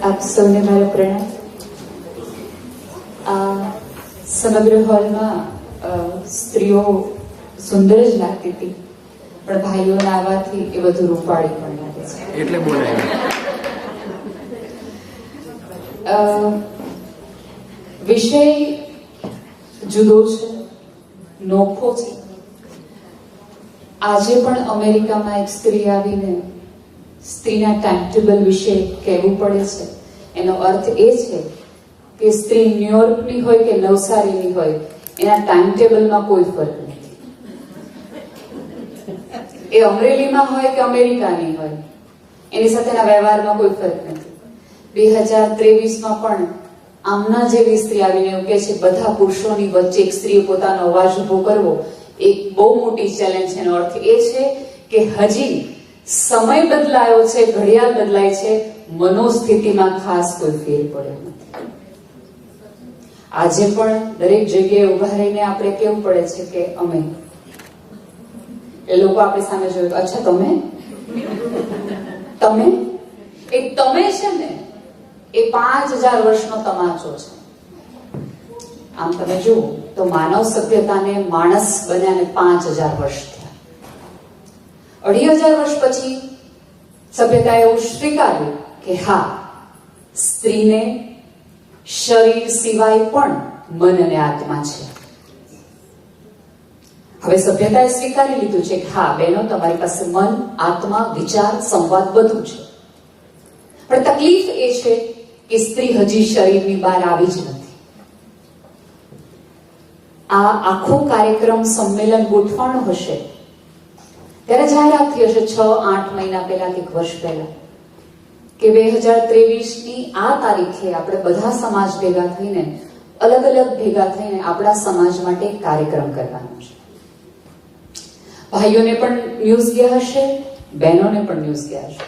આપ સૌને મારો પ્રણામ. આ સમગ્ર હોલમાં સ્ત્રીઓ સુંદર જ લાગતી હતી, પણ ભાઈઓના આવવાથી એ બધું રૂપાળી પણ લાગે છે. એટલે બોલાય. વિષય જુદો છે, નોખો છે. આજે પણ અમેરિકામાં એક સ્ત્રી આવીને સ્ત્રીના ટાઈમ ટેબલ વિશે કહેવું પડે છે. એનો અર્થ એ છે કે સ્ત્રી ન્યુયોર્કની હોય કે નવસારીની હોય, એના ટાઈમ ટેબલમાં કોઈ ફરક નથી. એ અમરેલીમાં હોય કે અમેરિકાની હોય, એની સાથેના વ્યવહારમાં કોઈ ફરક નથી. 2023માં પણ આમના જેવી સ્ત્રી આવીને એવું કહે છે બધા પુરુષોની વચ્ચે એક સ્ત્રીએ પોતાનો અવાજ ઉભો કરવો એક બહુ મોટી ચેલેન્જ છે. એનો અર્થ એ છે કે હજી સમય બદલાયો છે, ઘડિયાળ બદલાય છે, મનોસ્થિતિમાં ખાસ કોઈ ફેર પડ્યો નથી. આજે પણ દરેક જગ્યાએ ઉભા રહીને આપણે કેવું પડે છે કે અમે, એ લોકો આપણી સામે જોયું, અચ્છા તમે એ તમે છે ને એ 5000 વર્ષનો તમાચો છે. આમ તમે જુઓ તો માનવ સભ્યતાને માણસ બન્યાને 5000 વર્ષ થયા. 2500 વર્ષ પછી સભ્યતાએ એવું સ્વીકાર્યું કે હા, સ્ત્રીને શરીર સિવાય પણ મન અને આત્મા છે. હવે સભ્યતાએ સ્વીકારી લીધું છે કે હા બહેનો, તમારી પાસે મન, આત્મા, વિચાર, સંવાદ બધું છે. પણ તકલીફ એ છે કે સ્ત્રી હજી શરીરની બહાર આવી જ નથી. આ આખો કાર્યક્રમ સંમેલન ગોઠવાણો હશે ત્યારે જાહેરાત થઈ હશે 6-8 મહિના પહેલા કે 1 વર્ષ પહેલા કે 2023ની આ તારીખે આપણે બધા સમાજ ભેગા થઈને, અલગ અલગ ભેગા થઈને આપણા સમાજ માટે એક કાર્યક્રમ કરવાનો છે. ભાઈઓને પણ ન્યૂઝ ગયા હશે, બહેનોને પણ ન્યૂઝ ગયા હશે.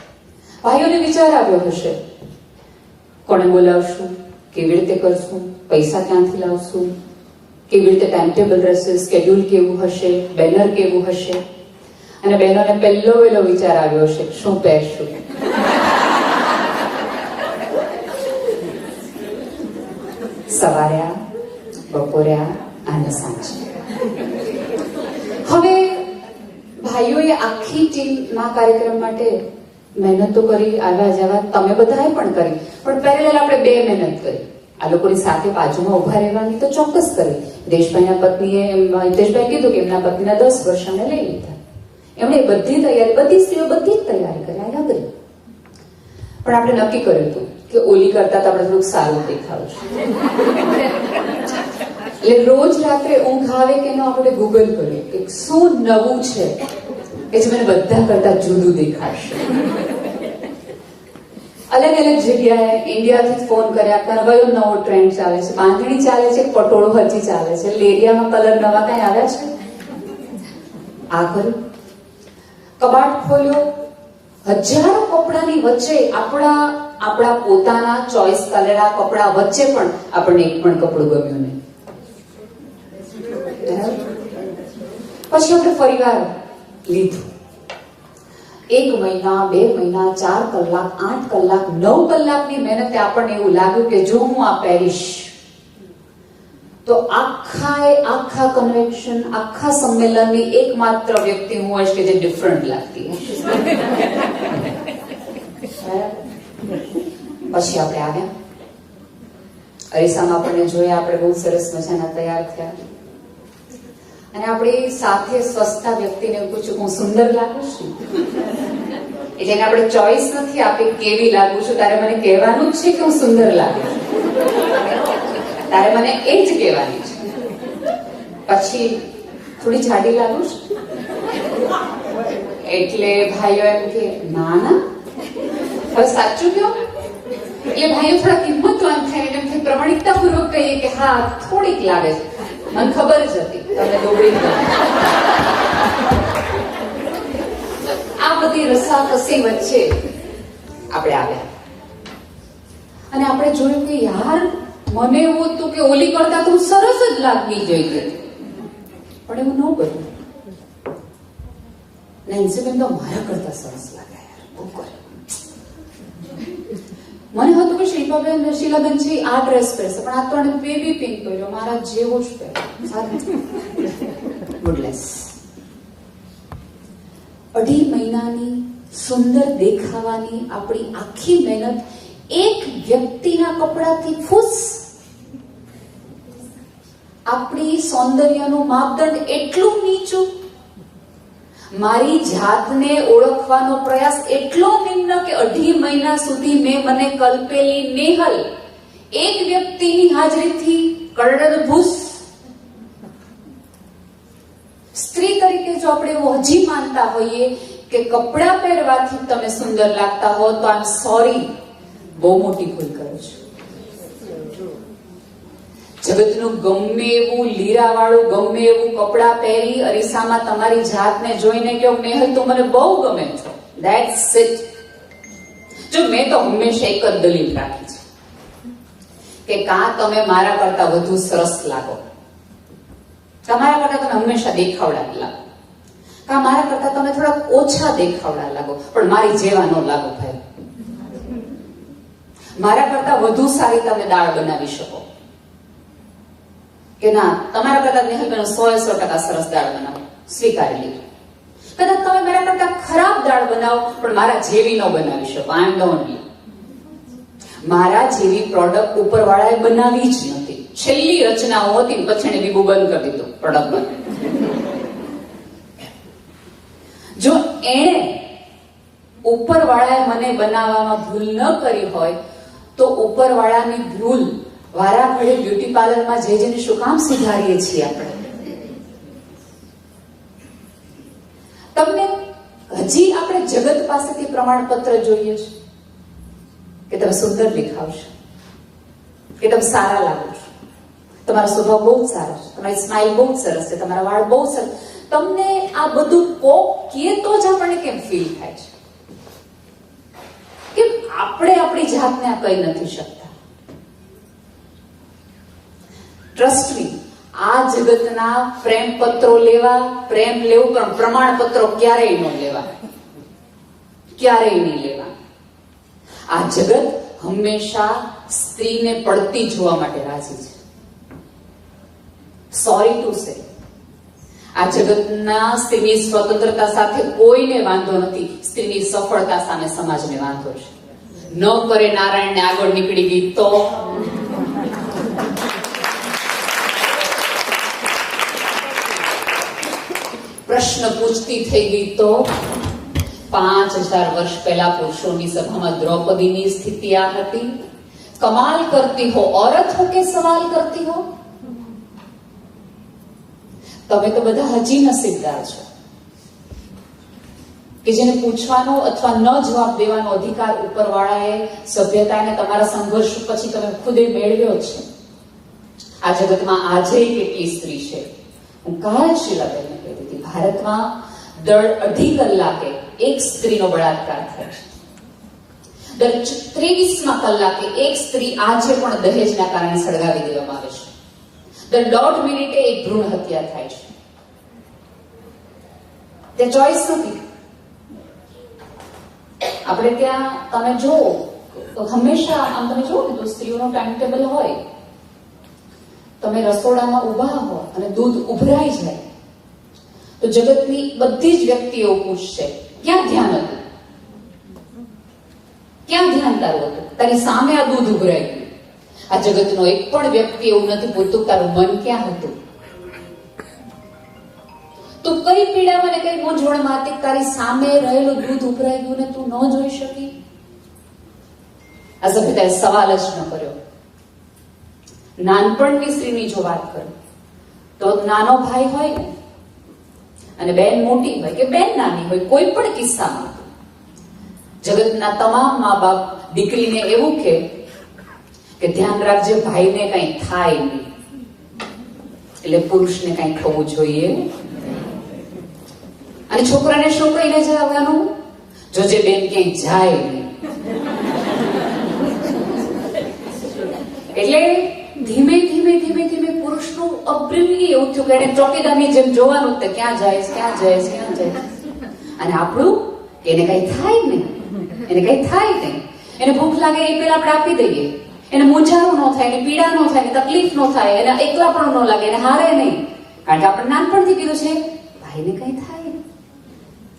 ભાઈઓને વિચાર આવ્યો હશે, કોને બોલાવશું, કેવી રીતે કરશું, પૈસા ક્યાંથી લાવશું, કેવી રીતે ટાઈમ ટેબલ રહેશે, સ્કેડ્યુલ કેવું હશે, બેનર કેવું હશે. અને બહેનોને પહેલો વિચાર આવ્યો હશે, શું પહેરશું. સવારે આ, બપોરે આ અને સાંજે. હવે ભાઈઓએ આખી ટીમના કાર્યક્રમ માટે મહેનત તો કરી, આવ્યા જવા તમે બધાએ પણ કરી, પણ પેરેલલ આપણે 2 મહેનત કરી. આ લોકોની સાથે બાજુમાં ઉભા રહેવાની તો ચોક્કસ કરી. દેશભાઈના પત્નીએ હિતેશભાઈ કીધું કે એમના પત્નીના 10 વર્ષ એમણે લઈ લીધા. એમણે બધી તૈયારી, બધી સ્ત્રીઓ બધી જ તૈયારી કરી, આઈ અગ્રી. પણ આપણે નક્કી કર્યું હતું કે ઓલી કરતા તો આપણે થોડુંક સારું દેખાવું છે. એટલે રોજ રાત્રે ઊંઘ આવે કે એનો આપણે ગૂગલ કર્યું કે શું નવું છે કે જે મને બધા કરતા જુદું દેખાશે. અલગ અલગ જગ્યાએ ઇન્ડિયાથી ફોન કર્યા, કયો નવો ટ્રેન્ડ ચાલે છે, બાંધણી ચાલે છે, પટોળો હજી ચાલે છે, લેરિયામાં કલર નવા કઈ આવ્યા છે. આ કર્યું, કબાટ ખોલ્યો, હજારો કપડાની વચ્ચે આપણા પોતાના ચોઈસ કરેલા કપડા વચ્ચે પણ આપણને એક પણ કપડું ગમ્યું નહીં. પછી આપણે ફરીવાર લીધું. 1 મહિના, 2 મહિના, 4 કલાક, 8 કલાક, 9 કલાકની મહેનતે આપણને એવું લાગ્યું કે જો હું આ પહેરીશ તો આખા કન્વેન્શન, આખા સંમેલનની એકમાત્ર વ્યક્તિ હું હોઈશ કે જે ડિફરન્ટ લાગતી હશે. પછી આપણે આવ્યા, અરીસામાં આપણને જોયા, આપણે બહુ સરસ મજાના તૈયાર થયા. અને આપણી સાથે સ્વસ્થતા વ્યક્તિને પૂછ્યું, હું સુંદર લાગુ છું? એટલે એને આપણે ચોઈસ નથી આપી કેવી લાગુ છું, તારે મને કહેવાનું જ છે કે હું સુંદર લાગુ છું, તારે મને એ જ કહેવાની છે. પછી થોડી જાડી લાગુ છું? એટલે ભાઈઓ એમ કે ના ના, હવે સાચું કહો. એટલે ભાઈઓ થોડા કિંમત એમ થાય, પ્રમાણિકતા પૂર્વક કહીએ કે હા થોડીક લાગે છે, મને ખબર જ હતી તમે દોડી. આ બધી રસાકસી વચ્ચે આપણે આવ્યા અને આપણે જોયું કે યાર મને એવું હતું કે ઓલી કરતા તો સરસ જ લાગવી જોઈએ, પણ એવું ન બન્યું. નેન્સીબેન તો મારા કરતા સરસ લાગ્યા યાર, બહુ કરે. મને હતું કે શીલાબેનજી આ ડ્રેસ પહેરશે, પણ આ તો એને બેબી પિંક પહેર્યો, મારા જેવો જ પહેર્યો. ગુડલેસ. 2.5 મહિનાની સુંદર દેખાવાની આપણી આખી મહેનત એક વ્યક્તિના કપડાથી ફૂસ. આપણી સૌંદર્યનું માપદંડ એટલું નીચું, મારી જાતને ઓળખવાનો પ્રયાસ એટલો નિમ્ન કે 2.5 મહિના સુધી મેં મને કલ્પેલી નેહલ એક વ્યક્તિની હાજરીથી કડડભૂસ. સ્ત્રી તરીકે જો આપણે એવું હજી માનતા હોઈએ કે કપડાં પહેરવાથી તમે સુંદર લાગતા હો, તો આઈ એમ સોરી, બહુ મોટી ભૂલ કરો છો. જગતનું ગમે એવું લીરાવાળું ગમે એવું કપડાં પહેરી અરીસામાં તમારી જાતને જોઈને કહો, નેહલ તું મને બહુ ગમે છો, ધેટ્સ ઇટ. જો મેં તો હંમેશા એક જ દલીલ રાખી છે કે કાં તમે મારા કરતા વધુ સરસ લાગો, તમારા કરતા તમે હંમેશા દેખાવડા લાગો, કાં મારા કરતા તમે થોડા ઓછા દેખાવડા લાગો, પણ મારી જેવા ન લાગો ભાઈ. મારા કરતા વધુ સારી તમે દાળ બનાવી શકો કે ના, તમારા કરતા નેહલબેન 100% સરસ દાળ બનાવો, સ્વીકારી લીધું. કદાચ તમે મારા કરતા ખરાબ દાળ બનાવો, પણ મારા જેવી ન બનાવી શકો. આઈ એમ ધ ઓનલી. મારા જેવી પ્રોડક્ટ ઉપરવાળાએ બનાવી જ નથી. છેલ્લી રચનાઓ હતી પછી એને બીબું બંધ કરી દીધું પ્રોડક્ટ બંધ. જો એણે ઉપરવાળાએ મને બનાવવામાં ભૂલ ન કરી હોય તો ઉપરવાળાની ભૂલ વારા ઘડી બ્યુટી પાર્લરમાં જઈને શું કામ સુધારીએ છીએ આપણે? તમને હજી આપણે જગત પાસેથી પ્રમાણપત્ર જોઈએ છે કે તમે સુંદર દેખાવશો, કે તમે સારા લાગો છો, તમારો સ્વભાવ બહુ જ સારો છે, તમારી સ્માઇલ બહુ જ સરસ છે, તમારા વાળ બહુ સરસ. તમને આ બધું કોક કહે તો જ આપણને કેમ ફીલ થાય છે કે આપણે આપણી જાતને આ કહી નથી શકતા? ટ્રસ્ટ મી, આ જગતના પ્રેમ પત્રો લેવા, પ્રેમ લેવું, પણ પ્રમાણપત્રો ક્યારેય ન લેવા, ક્યારેય નહીં લેવા. આ જગત હંમેશા સ્ત્રીને પડતી જોવા માટે રાજી છે. સોરી ટુ સે, આ જગતના સ્ત્રીની સ્વતંત્રતા સાથે કોઈને વાંધો નથી, સ્ત્રીની સફળતા સામે સમાજને વાંધો છે. ન કરે નારાયણને આગળ નીકળી ગઈ તો પ્રશ્ન પૂછતી થઈ ગઈ તો 5000 વર્ષ પહેલા પુરુષોની સભામાં દ્રૌપદીની સ્થિતિ આ હતી. કમાલ કરતી હો औरत हो કે સવાલ કરતી હો. તમે તો બધા હજી નસીબદાર છો કે જેને પૂછવાનો અથવા ન જવાબ દેવાનો અધિકાર ઉપરવાળાએ સભ્યતાને તમારા સંઘર્ષ પછી તમે ખુદે મેળવ્યો છે. આ જગતમાં આજે કેટલી સ્ત્રી છે. હું કાલ શીલાબેનને કહેતી હતી, ભારતમાં દર 2.5 કલાકે એક સ્ત્રીનો બળાત્કાર થાય છે. દર 23માં કલાકે એક સ્ત્રી આજે પણ દહેજના કારણે સળગાવી દેવામાં આવે છે. દર 1.5 મિનિટે એક ભ્રૂણ હત્યા થાય છે. તે ચોઈસ નથી. આપણે ત્યાં તમે જો તો હંમેશા આમ તમે જો ને તો સ્ત્રીઓનો ટાઈમ ટેબલ હોય, તમે રસોડામાં ઉભા હો અને દૂધ ઉભરાઈ જાય તો જગતની બધી જ વ્યક્તિઓ પૂછશે, ક્યાં ધ્યાન હતું? ક્યાં ધ્યાન તારું હતું? તારી સામે આ દૂધ ઉભરાઈ ગયું. આ જગતનો એક પણ વ્યક્તિ એવું નથી પૂછતું તારું મન ક્યાં હતું? તું કઈ પીડામાં ને કઈ મૂંઝવણમાં હતી, તારી સામે રહેલું દૂધ ઉભરાઈ ગયું ને તું ન જોઈ શકી? આ સભ્યતાએ સવાલ જ ન કર્યો. નાનપણની સ્ત્રીની જો વાત કરું તો નાનો ભાઈ હોય ને અને બેન મોટી હોય કે બેન નાની હોય, કોઈ પણ કિસ્સામાં જગતના તમામ મા બાપ દીકરીને એવું કે ધ્યાન રાખજે ભાઈને કઈ થાય નહીં, એટલે પુરુષને કઈ થવું જોઈએ. અને છોકરાને શું કહીને જવાનું? જોજે બેન ક્યાંય જાય નહીં. એટલે ધીમે ધીમે ધીમે ધીમે પુરુષનું અપબ્રિંગિંગ એવું થયું કે એને ચોકીદારની જેમ જોવાનું કે ક્યાં જાય ક્યાં જાય ક્યાં જાય. અને આપણું એને કઈ થાય નહીં, એને કઈ થાય નહીં. એને ભૂખ લાગે એ પેલા આપણે આપી દઈએ, એને મૂંઝારો ન થાય, એને પીડા ન થાય, એને તકલીફ ન થાય, એને એકલાપણું ન લાગે, એને હારે નહીં. કારણ કે આપણે નાનપણથી કીધું છે ભાઈને કઈ થાય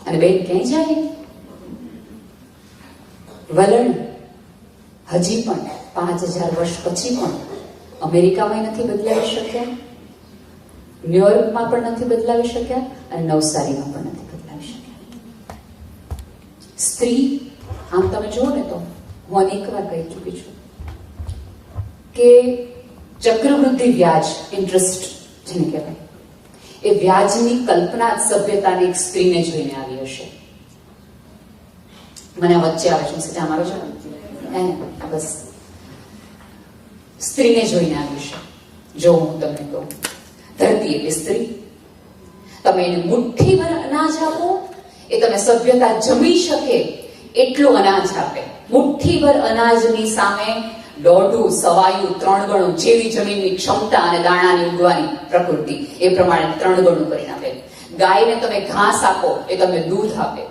અને બેન ક્યાંય જાય. વલણ હજી પણ 5000 વર્ષ પછી પણ અમેરિકામાં નથી બદલાવી શક્યા, ન્યુયોર્કમાં પણ નથી બદલાવી શક્યા અને નવસારીમાં પણ નથી બદલાવી શક્યા. સ્ત્રી આમ તમે જુઓ ને તો હું અનેક વાર કહી ચૂકી છું કે ચક્રવૃદ્ધિ વ્યાજ, ઇન્ટરેસ્ટ જેને કહેવાય, એ વ્યાજની કલ્પના સભ્યતાની એક સ્ત્રીને જોઈને આવી હશે. મને વચ્ચે આવે છે સીધા મારો છે બસ, સ્ત્રીને જોઈને આવી છે. જો હું તમને કહું, ધરતી એટલે સ્ત્રી. તમે એને મુઠ્ઠીભર અનાજ આપો, એ તમે સભ્યતા જમી શકે એટલું અનાજ આપે. મુઠ્ઠીભર અનાજની સામે દોઢું, સવાયું, 3 ગણું જેવી જમીનની ક્ષમતા અને દાણાની ઉગવાની પ્રકૃતિ એ પ્રમાણે 3 ગણું કરી આપે. ગાયને તમે ઘાસ આપો એ તમને દૂધ આપે.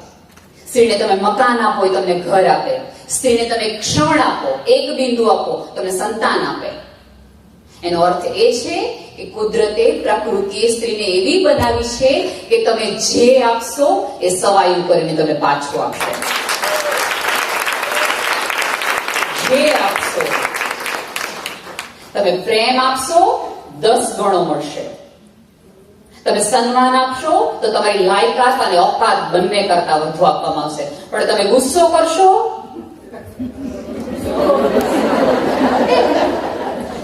સ્ત્રીને તમે મકાન આપો એ તમને ઘર આપે. સ્ત્રીને તમે ક્ષણ આપો, 1 બિંદુ આપો, તમને સંતાન આપે. એનો અર્થ એ છે કે કુદરતે, પ્રકૃતિએ સ્ત્રીને એવી બનાવી છે કે તમે જે આપશો એ સવાયું કરીને તમે પાછું આપશો. જે આપશો, તમે પ્રેમ આપશો 10 ગણો મળશે. તમે સન્માન આપશો તો તમારી લાયકાત અને ઓકાત બંને કરતા વધુ આપવામાં આવશે. પણ તમે ગુસ્સો કરશો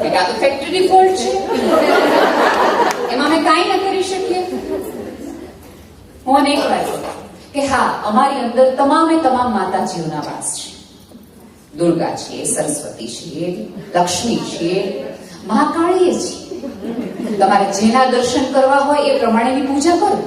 કે આ તો ફેક્ટરી ફોલ્ટ છે, એમાં અમે કાંઈ ન કરી શકીએ. હું અનેક વાર કહું કે હા, અમારી અંદર તમામે તમામ માતાજીઓના વાસ છે. દુર્ગા છીએ, સરસ્વતી છીએ, લક્ષ્મી છીએ, મહાકાળીએ છીએ. તમારે જેના દર્શન કરવા હોય એ પ્રમાણેની પૂજા કરો.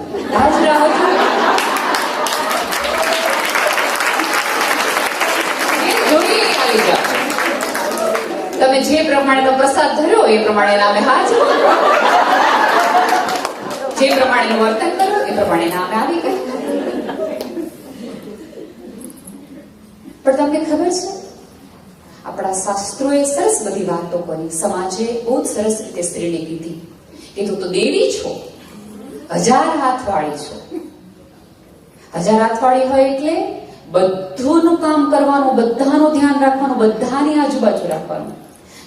તમે જે પ્રમાણેનો પ્રસાદ ધર્યો એ પ્રમાણે નામે હાજર, જે પ્રમાણેનું વર્તન કરો એ પ્રમાણે નામે આવી ગયા. પણ તમને ખબર છે, આપણા શાસ્ત્રોએ સરસ બધી વાતો કરી, સમાજે બહુ સરસ રીતે સ્ત્રીને કીધી કે તું તો દેવી છો, 1000 હાથવાળી છો. 1000 હાથવાળી હોય એટલે બધુંનું કામ કરવાનું, બધાનું ધ્યાન રાખવાનું, બધાની આજુબાજુ રાખવાનું.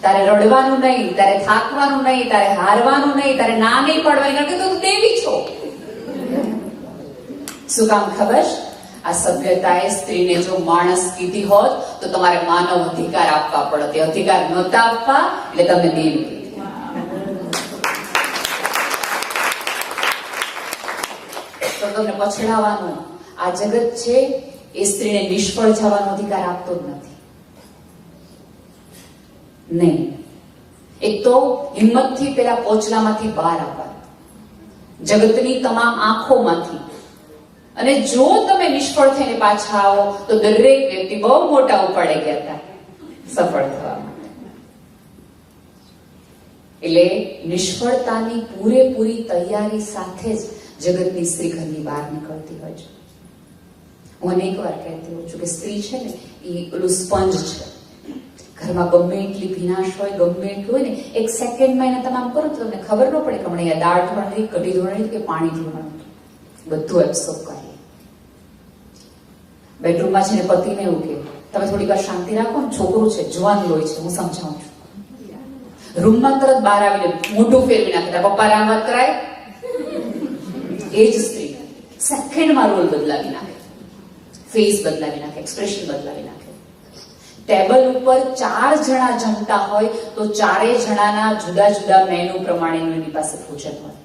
તારે રડવાનું નહીં, તારે થાકવાનું નહીં, તારે હારવાનું નહીં, તારે ના નહીં પાડવાની, કારણ કે તું દેવી છો. શું કામ ખબર? આ સભ્યતાએ સ્ત્રીને જો માણસ કીધી હોત તો તમારે માનવ અધિકાર આપવા પડત. એ અધિકાર નહોતા આપવા એટલે તમને દેવી કીધી. તો તમને પછડાવાનું આ જગત છે એ સ્ત્રીને નિષ્ફળ જવાનો અધિકાર આપતો જ નથી. નહીં, એક તો હિંમતથી પેલા પોચલામાંથી બહાર આવવાનું, જગતની તમામ આંખોમાંથી. અને જો તમે નિષ્ફળ થઈને પાછા આવો તો દરેક વ્યક્તિ બહુ મોટા ઉપાડે ગયા હતા સફળ થવા માટે. એટલે નિષ્ફળતાની પૂરેપૂરી તૈયારી સાથે જ જગતની સ્ત્રી ઘરની બહાર નીકળતી હોય છે. હું અનેક વાર કહેતી હોઉં છું કે સ્ત્રી છે ને એ પેલું સ્પંજ છે. ઘરમાં ગમે એટલી ભીનાશ હોય, ગમે એટલું હોય ને, 1 સેકન્ડમાં એને તમામ કરો તો તમને ખબર ન પડે કે હમણાં દાળ ધોવાની, કઢી ધોવાની કે પાણી ધોવાનું, બધું એબ્સોર્બ કરીએ. બેડરૂમમાં છે ને પતિને એવું કે તમે થોડી વાર શાંતિ રાખો ને, છોકરું છે, જુવાન લોહી છે, હું સમજાવું છું. રૂમમાં તરત બહાર આવીને મોઢું ફેરવી નાખે, પપ્પા રામ વાત કરાય. એ જ સ્ત્રી સેકન્ડમાં રોલ બદલાવી નાખે, ફેસ બદલાવી નાખે, એક્સપ્રેશન બદલાવી નાખે. ટેબલ ઉપર 4 જણા જમતા હોય તો 4 જણાના જુદા જુદા મેનુ પ્રમાણેનું એની પાસે ભોજન હોય.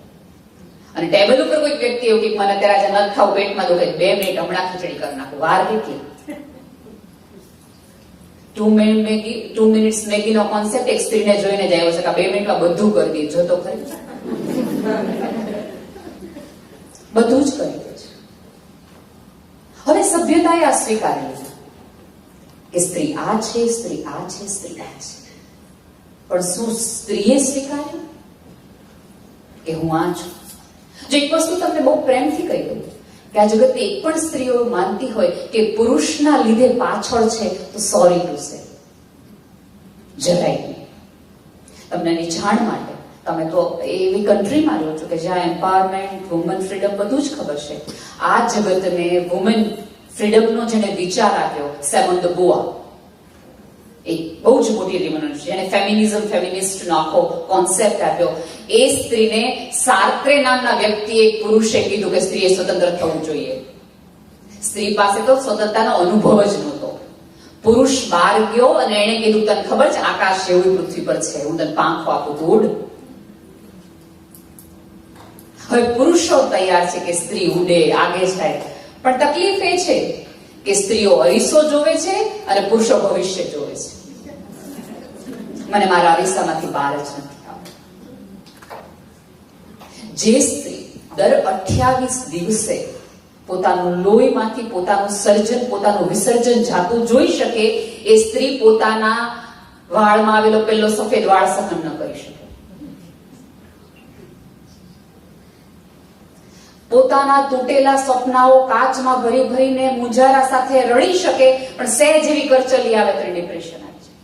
અને ટેબલ ઉપર કોઈ વ્યક્તિ એવું કે મને અત્યારે આજે નથી ખાવું, પેટમાં દુખે, 2 મિનિટ હમણાં ખીચડી કરી નાખું. વાર કેટલી? 2 મિનિટ્સ મેગીનો કોન્સેપ્ટ એક સ્ત્રીને જોઈને જ આવ્યો છે કે 2 મિનિટમાં બધું કરી દે. જો તો ખરી, બધું જ કરી દે છે. હવે સભ્યતાએ આ સ્વીકારેલું કે સ્ત્રી આ છે, સ્ત્રી આ છે, સ્ત્રી આ છે. પણ શું સ્ત્રીએ સ્વીકાર્યું કે હું આ છું? જો એક વસ્તુ તમને બહુ પ્રેમથી કહી દઉં કે આ જગતની એક પણ સ્ત્રીઓ માનતી હોય કે પુરુષના લીધે પાછળ છે, તો સોરી ટુ સે, જરાય નહીં. તમને એની જાણ માટે, તમે તો એવી કન્ટ્રીમાં રહો છો કે જ્યાં એમ્પાવરમેન્ટ, વુમન ફ્રીડમ બધું જ ખબર છે. આ જગતને વુમન ફ્રીડમનો જેને વિચાર આપ્યો, સેમોન દ બોઆ, એક બહુ જ મોટી રિમનન્ટ છે, એને ફેમિનિસ્ટનો આખો કોન્સેપ્ટ આપ્યો. એ સ્ત્રીને સાર્ત્રે નામના વ્યક્તિએ, પુરુષે કીધું કે સ્ત્રીએ સ્વતંત્ર થવું જોઈએ. સ્ત્રી પાસે તો સ્વતંત્રતાનો અનુભવ જ નહોતો. પુરુષ બહાર ગયો અને એને કીધું, તને ખબર છે આકાશ જેવું પૃથ્વી પર છે, હું તને પાંખો આપું, તું ઉડ. હવે પુરુષો તૈયાર છે કે સ્ત્રી ઉડે, આગે જાય, પણ તકલીફ એ છે કે સ્ત્રીઓ અરીસો જોવે છે અને પુરુષો ભવિષ્ય જોવે છે. મને મારા અરીસામાંથી બહાર જ નથી આવતું. જે સ્ત્રી દર 28 દિવસે પોતાનું લોહીમાંથી પોતાનું સર્જન, પોતાનું વિસર્જન જાતું જોઈ શકે, એ સ્ત્રી પોતાના વાળમાં આવેલો પેલો સફેદ વાળ સહન ન કરી શકે. પોતાના તૂટેલા સપનાઓ કાચમાં ભરી ભરીને મુંજારા સાથે રડી શકે, પણ સહેજ એવી કરચલી આવે તો ડિપ્રેશન આવી જાય.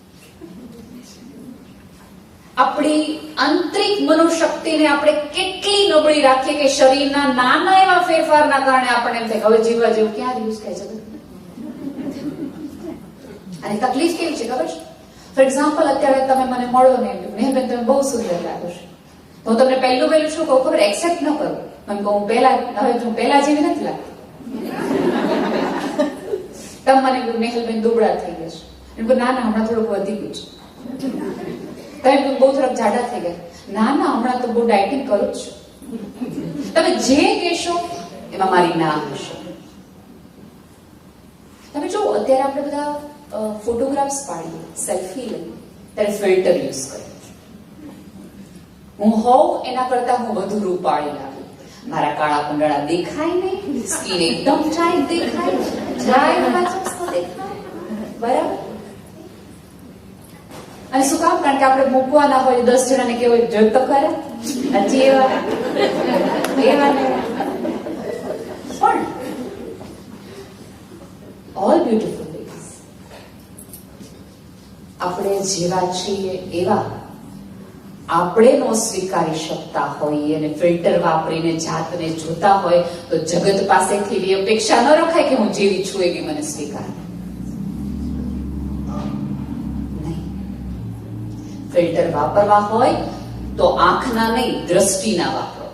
આપણી આંતરિક મનોશક્તિને આપણે કેટલી નબળી રાખીએ કે શરીરના નાના એવા ફેરફારના કારણે આપણને એમ થાય હવે જીવવા જેવું ક્યાં રહ્યું છે જગત. અને તકલીફ કેવી છે ખબર છે? ફોર એક્ઝામ્પલ, અત્યારે તમે મને મળો ને, મેં તમે બહુ સુંદર લાગો છો, તો હું તમને પહેલું શું કહું ખબર? એક્સેપ્ટ ન કરું. મને કહું હું પહેલા જેવી નથી લાગતી. તમે મને કહ્યું નેહલબેન દુબળા થઈ ગયા છે, એમ કહું ના હમણાં થોડુંક વધી ગયું છે. તમે બહુ થોડાક જાડા થઈ ગયા, ના હમણાં તો બહુ ડાયટિંગ કરું જ છું. તમે જે કહેશો એમાં મારી ના હશે. તમે જો અત્યારે આપણે બધા ફોટોગ્રાફ્સ પાડીએ, સેલ્ફી લઈએ, ત્યારે ફિલ્ટર યુઝ કરીએ. હું હોઉં એના કરતા હું વધુ રૂપાળી લાગુ. મારા કાળા કુંડળા દેખાય નહીં, સ્કિન એકદમ ટાઈટ દેખાય, બરાબર. અને શું કામ? કારણ કે આપણે મૂકવાના હોય 10 જણાને કેવો જોઈ તો ખરા, હજી એવા પણ ઓલ બ્યુટીફુલ લેડીઝ, આપણે જેવા છીએ એવા આપણે નો સ્વીકારી શકતા હોઈએ અને ફિલ્ટર વાપરીને જાતને જોતા હોય, તો જગત પાસેથી એવી અપેક્ષા ન રખાય કે હું જેવી છું એવી મને સ્વીકાર. નહીં. ફિલ્ટર વાપરવા હોય તો આંખના નહીં, દ્રષ્ટિના વાપરો.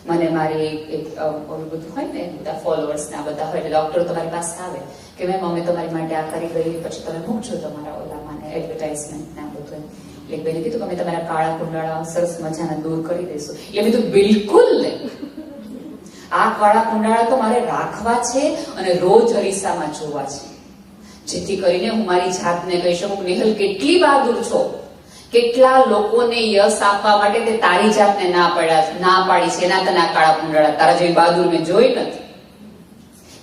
મને મારી એક ઓલું બધું હોય ને, બધા ફોલોઅર્સ ના બધા હોય, ડોક્ટર તમારી પાસે આવે કે મેમ અમે તમારી માટે આ કરી ગઈ, પછી તમે મૂકજો તમારા ઓલામાં એડવર્ટાઇઝમેન્ટ ના બધું. એટલે બેને કીધું કે અમે તમારા કાળા કુંડાળા સરસ મજાના દૂર કરી દઈશું. એટલે મેં કીધું બિલકુલ નહીં. આ કાળા કુંડાળા તો મારે રાખવા છે અને રોજ અરીસામાં જોવા છે, જેથી કરીને હું મારી જાતને કહી શકું, નેહલ કેટલી બહાદુર છો. કેટલા લોકોને યશ આપવા માટે તે તારી જાતને ના પાડી છે, એના તને કાળા કુંડાળા, તારા જેવી બહાદુર મેં જોઈ નથી.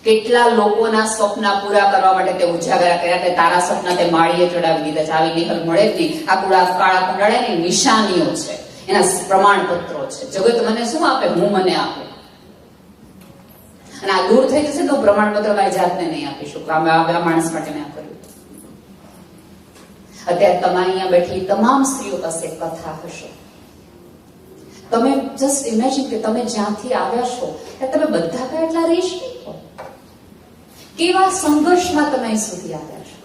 કેટલા લોકોના સપના પૂરા કરવા માટે તે ઉજાગરા કર્યા, તે તારા સપના તે માળીએ ચડાવી દીધા છે. આવી નેહલ મળે જ નહીં. આ કાળા કુંડાળાની નિશાનીઓ છે, એના પ્રમાણપત્રો છે. જગત મને શું આપે? હું મને આપું. અને આ દૂર થઈ જશે તો પ્રમાણપત્ર મારી જાતને નહીં આપી શકું. આ માણસ માટે મેં આ કર્યું. અત્યારે તમારી અહીંયા બેઠી તમામ સ્ત્રીઓ પાસે કથા હશે. તમે જસ્ટ ઇમેજિન કે તમે જ્યાંથી આવ્યા છો તમે બધા કઈ એટલા રહીશ નહીં હો. કેવા સંઘર્ષમાં તમે અહીં સુધી આવ્યા છો,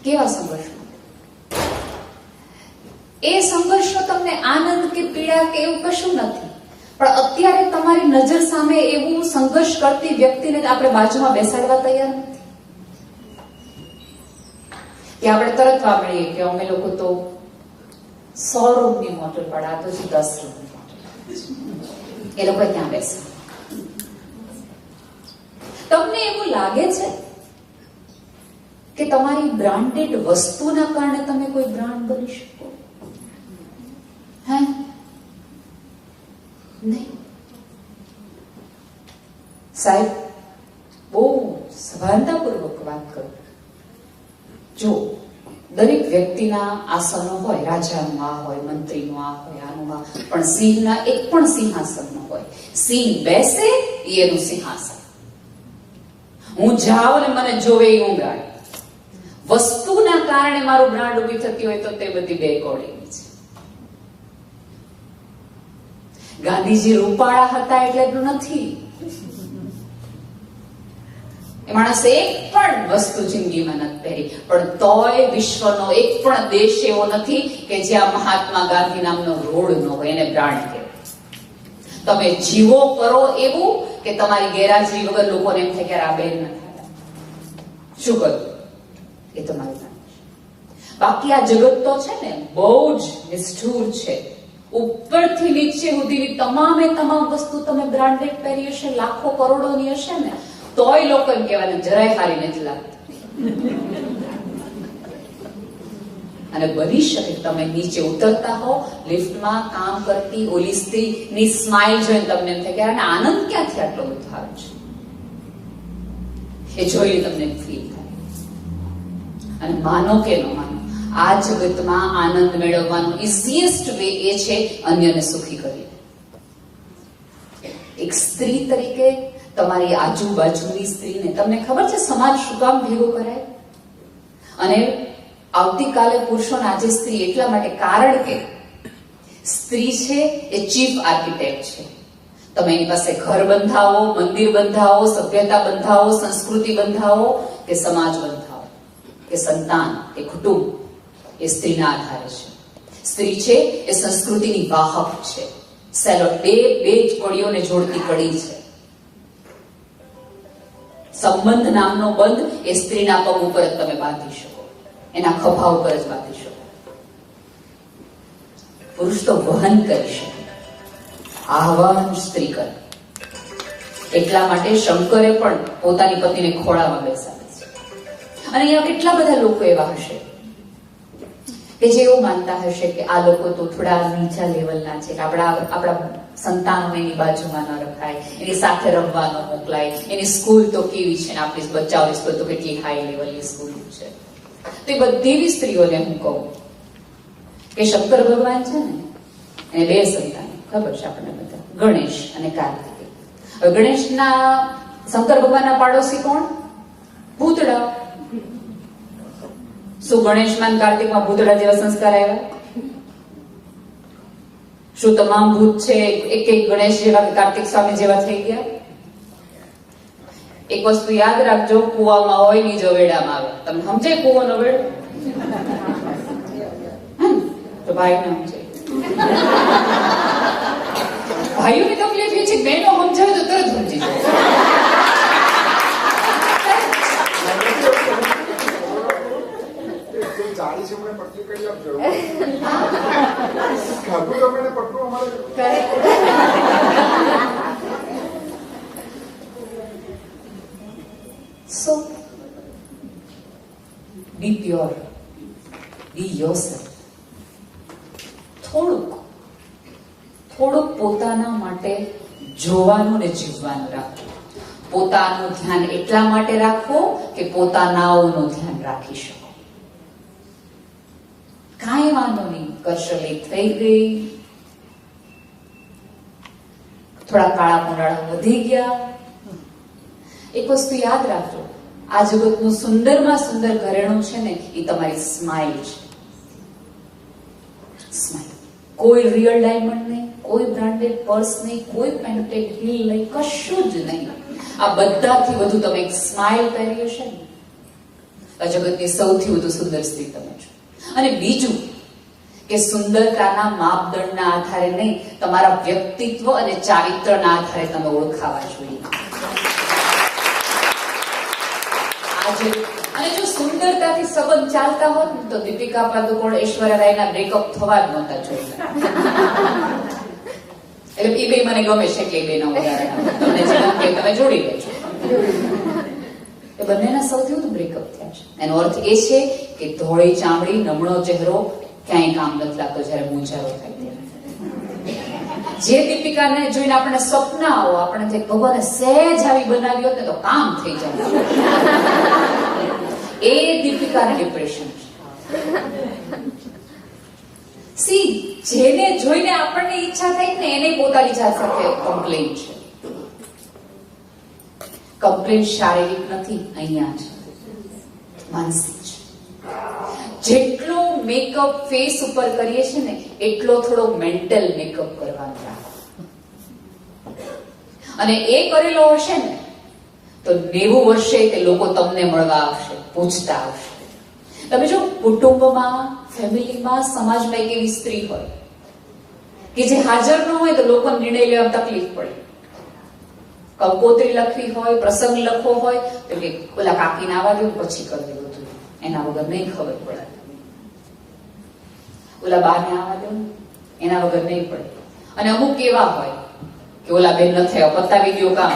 કેવા સંઘર્ષમાં. એ સંઘર્ષનો તમને આનંદ કે પીડા કે એવું કશું નથી, પણ અત્યારે તમારી નજર સામે એવું સંઘર્ષ કરતી વ્યક્તિને આપણે બાજુમાં બેસાડવા તૈયાર નથી કે આપણે તરત વાપરીએ કે અમે લોકો તો 100 રૂમની મોટર પડા, તો 10 રૂમની મોટર. એ લોકો ત્યાં બેસે. તમને એવું લાગે છે કે તમારી બ્રાન્ડેડ વસ્તુના કારણે તમે કોઈ બ્રાન્ડ બની શકો? હે? નહીં સાહેબ, બહુ સભાનતાપૂર્વક વાત કરું. જો દરેક વ્યક્તિના આસનો હોય, રાજાનું આ હોય, મંત્રીનું આ હોય, આનું આ, પણ સિંહના એક પણ સિંહાસન ન હોય. સિંહ બેસે એનું સિંહાસન. હું જાઉં ને મને જોવે એ હું બ્રાન્ડ. વસ્તુના કારણે મારું બ્રાન્ડ ઉભી થતી હોય તો તે બધી બે કોડીની છે. ગાંધીજી રૂપાળા હતા એટલે એટલું નથી. એ માણસે એક પણ વસ્તુ જિંદગીમાં નથી પહેરી, પણ તોય વિશ્વનો એક પણ દેશ એવો નથી કે જ્યાં મહાત્મા ગાંધી નામનો રોડ ન હોય, એને બ્રાન્ડ કહેવાય. તમે જીવો કરો એવું કે તમારી ગેરહાજરી વગર લોકોને એમ થાય કે આ બેન નથી, શું કરું, એ તમારું બ્રાન્ડ છે. બાકી આ જગત તો છે ને બહુ જ નિષ્ઠુર છે. ઉપરથી નીચે સુધીની તમામે તમામ વસ્તુ તમે બ્રાન્ડેડ પહેરી હશે, લાખો કરોડોની હશે ને, તોય લોકો એમ કહેવાય જરાય સારી નથી લાગતી. અને બની શકે તમે નીચે ઉતરતા હો, લિફ્ટમાં કામ કરતી ઓલી સ્ત્રીની સ્માઇલ જોઈને તમને એમ થાય કે આને આનંદ ક્યાંથી આટલો બધો આવે છે, એ જોઈને તમને ફીલ થાય. અને માનો કે ન માનો, આ જગતમાં આનંદ મેળવવાનો ઇઝીએસ્ટ વે એ છે અન્યને સુખી કરી. એક સ્ત્રી તરીકે તમારી આજુબાજુની સ્ત્રીને, તમને ખબર છે સમાજ શું કામ ભેગો કરાય? અને આવતીકાલે પુરુષો ને આજે સ્ત્રી એટલા માટે, કારણ કે સ્ત્રી છે એ ચીફ આર્કિટેક્ટ છે. તમે એની પાસે ઘર બંધાવો, મંદિર બંધાવો, સભ્યતા બંધાવો, સંસ્કૃતિ બંધાવો, કે સમાજ બંધાવો, કે સંતાન, કે કુટુંબ, એ સ્ત્રીના આધારે છે. સ્ત્રી છે એ સંસ્કૃતિની વાહક છે. સેલો બે જ કડીઓને જોડતી કડી છે. સંબંધ નામનો બંધ એ સ્ત્રીના પગ ઉપર જ તમે બાંધી શકો, એના ખભા ઉપર જ બાંધી શકો. પુરુષ તો વહન કરી શકે, આહવાન સ્ત્રી કરે. એટલા માટે શંકરે પણ પોતાની પત્નીને ખોળામાં બેસાડી છે. અને અહીંયા કેટલા બધા લોકો એવા હશે કે જે એવું માનતા હશે કે આ લોકો તો થોડા નીચા લેવલના છે, કે આપણા સંતાનોને એની બાજુમાં ન રખાય, એની સાથે રમવા ન મોકલાય, એની સ્કૂલ તો કેવી છે, ને આપણી બચ્ચાઓની સ્કૂલ તો કેટલી હાઈ લેવલની સ્કૂલ છે. તો એ બધી સ્ત્રીઓને હું કહું કે શંકર ભગવાન છે ને, એને બે સંતાન ખબર છે આપણને બધા, ગણેશ અને કાર્તિકેય. હવે ગણેશના, શંકર ભગવાનના પાડોશી કોણ? ભૂતડા. શું ગણેશમાં કાર્તિકમાં ભૂતડા જેવા સંસ્કાર આવ્યા? શું તમામ ભૂત છે એક ગણેશ જેવા કે કાર્તિક સ્વામી જેવા થઈ ગયા? એક વસ્તુ યાદ રાખજો, કુવામાં હોય ની જો વેડામાં આવે. તમને સમજાય કુવાનો વેડો? તો ભાઈ ને સમજાય. ભાઈઓની તકલીફ એ છે, બહેનો સમજાવે તો તરત સમજી જાય. So, be pure, be yourself. થોડુંક પોતાના માટે જોવાનું ને જીવવાનું રાખો. પોતાનું ધ્યાન એટલા માટે રાખો કે પોતાનાઓનું ધ્યાન રાખી શકો. કાંઈ વાંધો નહીં, કરશલી થઈ ગઈ, થોડા કાળા મોડાળા વધી ગયા. એક વસ્તુ યાદ રાખજો, આ જગતનું સુંદરમાં સુંદર ઘરેણું છે ને, એ તમારી સ્માઇલ છે. સ્માઇલ. કોઈ રિયલ ડાયમંડ નહીં, કોઈ બ્રાન્ડેડ પર્સ નહીં, કોઈ પેન્ટેડ હીલ નહીં, કશું જ નહીં. આ બધાથી વધુ તમે એક સ્માઇલ પહેરી હશે ને, આ જગતની સૌથી વધુ સુંદર સ્ત્રી તમે છો. અને બીજું કે સુંદરતાના માપદંડના આધારે નહીં, તમારા વ્યક્તિત્વ અને ચારિત્રના આધારે તમે ઓળખાવા જોઈએ. અને જો સુંદરતાથી સંબંધ ચાલતા હોત ને, તો દીપિકા પાદુકોણ, ઐશ્વર્યા રાયના બ્રેકઅપ થવા જ નહોતા જોઈએ. એટલે એ બે મને ગમે છે કે એ બે ના ઉદાહરણ તમને જીવન કે તમે જોડી લેજો. એ બંનેના સૌથી વધુ બ્રેકઅપ થયા છે. એનો અર્થ એ છે કે ધોળી ચામડી, નમણો ચહેરો ક્યાંય કામ નથી લાગતો જયારે મૂંઝારો થાય ત્યારે. જે દીપિકાને જોઈને આપણે સ્વપ્ન આવો, આપણે ભગવાને સહેજ આવી બનાવી હોત ને તો કામ થઈ જાય. એ દીપિકાને ડિપ્રેશન છે. સી જેને જોઈને આપણને ઈચ્છા થાય ને એને પોતાની જાત સાથે કમ્પ્લેન છે. કમ્પ્લેન શારીરિક નથી, અહીંયા છે, માનસિક છે. જેટલો મેકઅપ ફેસ ઉપર કરીએ છીએ ને એટલો થોડો મેન્ટલ મેકઅપ કરવાનો રાખો. અને એ કરેલો હશે ને તો 90 વર્ષે તે લોકો તમને મળવા આવશે, પૂછતા આવશે. તમે જો કુટુંબમાં, ફેમિલીમાં, સમાજમાં એક એવી સ્ત્રી હોય કે જે હાજર ન હોય તો લોકો નિર્ણય લેવામાં તકલીફ પડે. કંકોત્રી લખવી હોય, પ્રસંગ લખવો હોય તો કે ઓલા કાકીને આવવા દો પછી કરી દો, એના વગર નહીં ખબર પડે. ઓલા બાને આવવા દો, એના વગર નહીં પડે. અને અમુક એવા હોય કે ઓલા બેન ન થયો, પતાવી ગયો કામ.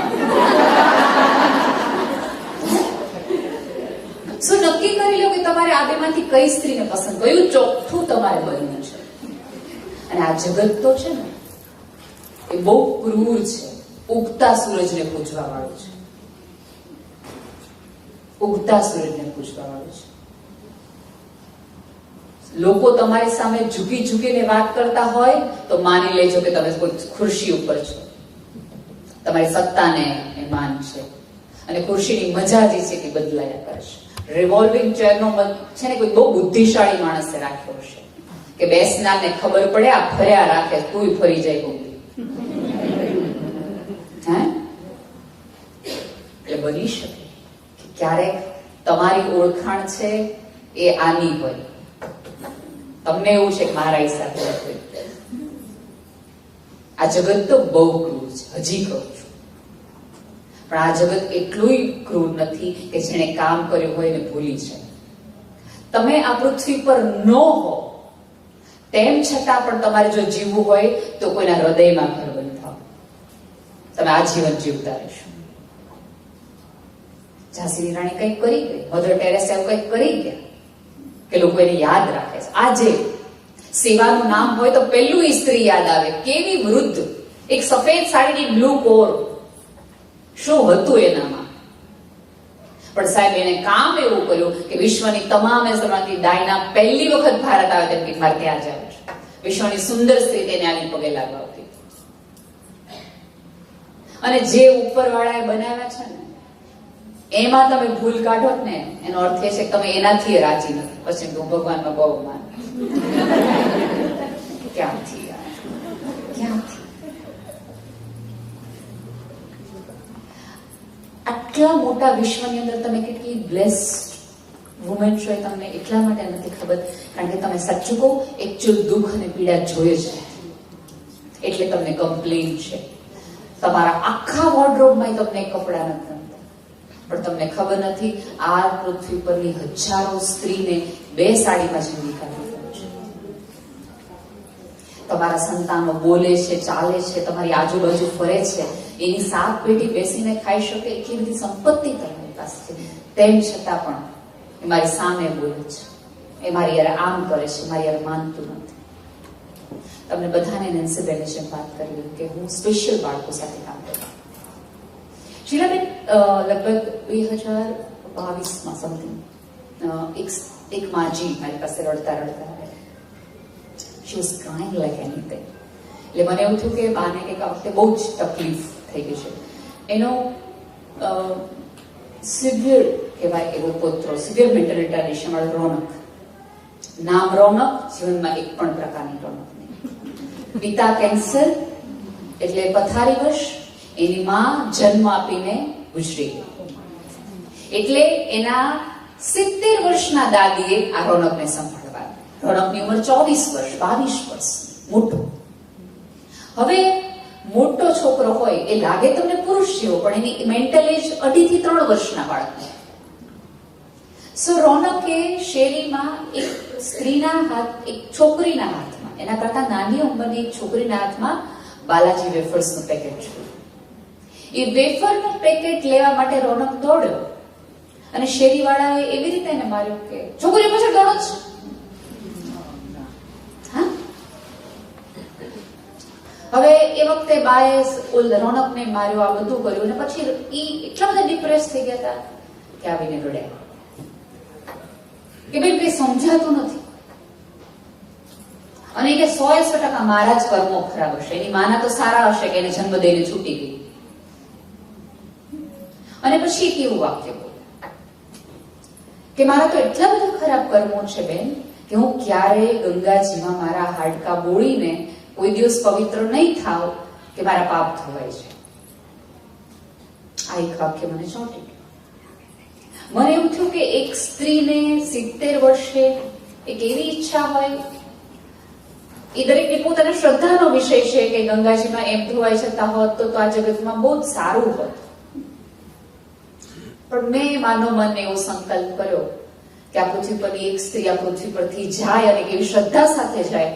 શું નક્કી કરી લો કે તમારે આ બેમાંથી કઈ સ્ત્રીને પસંદ, કયું ચોખ્ઠું તમારે બનવું છે. અને આ જગત તો છે ને એ બહુ ક્રૂર છે. ઉગતા સૂરજને પૂજવા વાળું છે. ઉગતા સૂરજને પૂજવા વાળું છે. લોકો તમારી સામે ઝૂકી ઝૂકીને વાત કરતા હોય તો માની લેજો કે તમે કોઈ ખુરશી ઉપર છો. તમારી સત્તાને એ માન છે. અને ખુરશીની મજા જે છે કે બદલાયા કરશે. રિવોલ્વિંગ ચેરનો છે ને કોઈ બહુ બુદ્ધિશાળી માણસે રાખ્યો હશે કે બેસનારને ખબર પડે આ ફર્યા રાખે, તું ફરી જાય બહુ. એટલે બની શકે કે ક્યારેક તમારી ઓળખાણ છે એ આની હોય, તમને એવું છે કે મારા હિસાબે હોય. આ જગત તો બહુ ક્રૂર છે, હજી કહું છું. પણ આ જગત એટલું ક્રૂર નથી કે જેણે કામ કર્યું હોય એને ભૂલી જાય. તમે આ પૃથ્વી પર ન હો તેમ છતાં પણ તમારે જો જીવવું હોય તો કોઈના હૃદયમાં ઘર બંધાવો. તમે આજીવન જીવતા રહેશો. ઝાંસીની રાણી કંઈક કરી ગઈ, મધર ટેરેસા એવું કંઈક કરી ગયા કે લોકો એને યાદ રાખે છે. આજે સેવાનું નામ હોય તો પહેલું ઈ સ્ત્રી યાદ આવે. કેવી વૃદ્ધ, એક સફેદ સાડીની બ્લુ કોર, શું હતું એનામાં. પણ સાહેબ એને કામ એવું કર્યું કે વિશ્વની તમામ સમાજની ડાયના પહેલી વખત ભારત આવે તેમ કે મારે ત્યાં જ આવે છે. વિશ્વની સુંદર સ્ત્રી તેને આની પગે લાગવાતી. અને જે ઉપરવાળાએ બનાવ્યા છે ને એમાં તમે ભૂલ કાઢો ને એનો અર્થ એ છે કે તમે એનાથી રાજી નથી. પછી હું ભગવાનમાં બહુ માન. ક્યાંથી ક્યાંથી આટલા મોટા વિશ્વની અંદર તમે કેટલી બ્લેસ્ડ વુમન છો એ તમને એટલા માટે નથી ખબર કારણ કે તમે સાચું કહો એકચ્યુઅલ દુઃખ અને પીડા જોઈએ છે એટલે તમને કમ્પ્લેન છે. તમારા આખા વોર્ડરોબમાં તમને કપડા નથી ગમતા પણ તમને ખબર નથી આ પૃથ્વી પરની હજારો સ્ત્રીને 2 સાડીમાં જિંદગી કાઢવી પડે છે. તમારા સંતાનો બોલે છે, ચાલે છે, તમારી આજુબાજુ ફરે છે, એની 7 પેઢી બેસીને ખાઈ શકે એટલી બધી સંપત્તિ તમારી પાસે છે. તેમ છતાં પણ એ મારી સામે બોલે છે, એ મારી યાર આમ કરે છે, મારી યાર માનતું નથી. તમને બધાને નેન્સીબેને જેમ વાત કરી કે હું સ્પેશિયલ બાળકો સાથે કામ કરું. શીલાબેન લગભગ 2022માં સમથિંગ એક માજી મારી પાસે રડતા રડતા આવે. She was crying like anything. એટલે મને એવું થયું કે બાને એક વખતે બહુ જ તકલીફ થઈ ગઈ છે. એનો સિવિયર કહેવાય એવો પુત્રો, સિવિયર મેન્ટલ રિટાર્ડેશન વાળો રોનક. નામ રોનક, જીવનમાં એક પણ પ્રકારની રોનક નહીં. પિતા કેન્સર એટલે પથારીવશ, એની માં જન્મ આપીને ગુજરી ગઈ. એટલે એના 70 વર્ષના દાદીએ આ રોનકને સંભાળવા. રોનકની ઉંમર 24 વર્ષ, 22 વર્ષ, મોટો. હવે મોટો છોકરો હોય એ લાગે તમને પુરુષ જેવો પણ એની મેન્ટલ એજ 2.5 થી 3 વર્ષના બાળકની. સો રોનકે શેરીમાં એક સ્ત્રીના હાથ, એક છોકરીના હાથમાં, એના કરતા નાની ઉંમરની એક છોકરીના હાથમાં બાલાજી વેફર્સનું પેકેટ જોયું. એ વેફરનું પેકેટ લેવા માટે રોનક દોડ્યો અને શેરીવાળાએ એવી રીતે એને માર્યો કે છોકરી પાછળ દોડો જ. હવે એ વખતે બાએ રોનકને માર્યો, આ બધું કર્યું અને પછી ઈ એટલા બધા ડિપ્રેસ થઈ ગયા હતા કે આવીને રડ્યા. કે બેન કઈ સમજાતું નથી, અને કે 100% મારા જ કર્મો ખરાબ હશે, એની માના તો સારા હશે કે એને જન્મ દઈને છૂટી ગઈ. અને પછી કેવું વાક્ય કે મારા તો એટલા બધા ખરાબ કર્મો છે બેન કે હું ક્યારેય ગંગાજીમાં મારા હાડકા બોળીને કોઈ દિવસ પવિત્ર નહીં થાવ કે મારા પાપ ધોવાય છે. આ એક વાક્ય મને ચોંટી ગયું. મને એવું થયું કે એક સ્ત્રીને 70 વર્ષે એક એવી ઈચ્છા હોય, એ દરેકની પોતાની શ્રદ્ધાનો વિષય છે કે ગંગાજીમાં એમ ધોવાઈ જતા હોત તો આ જગતમાં બહુ જ સારું હોત. પણ મેં માનો મન એવો સંકલ્પ કર્યો કે આ પૃથ્વી પરની એક સ્ત્રી આ પૃથ્વી પરથી જાય અને એવી શ્રદ્ધા સાથે જાય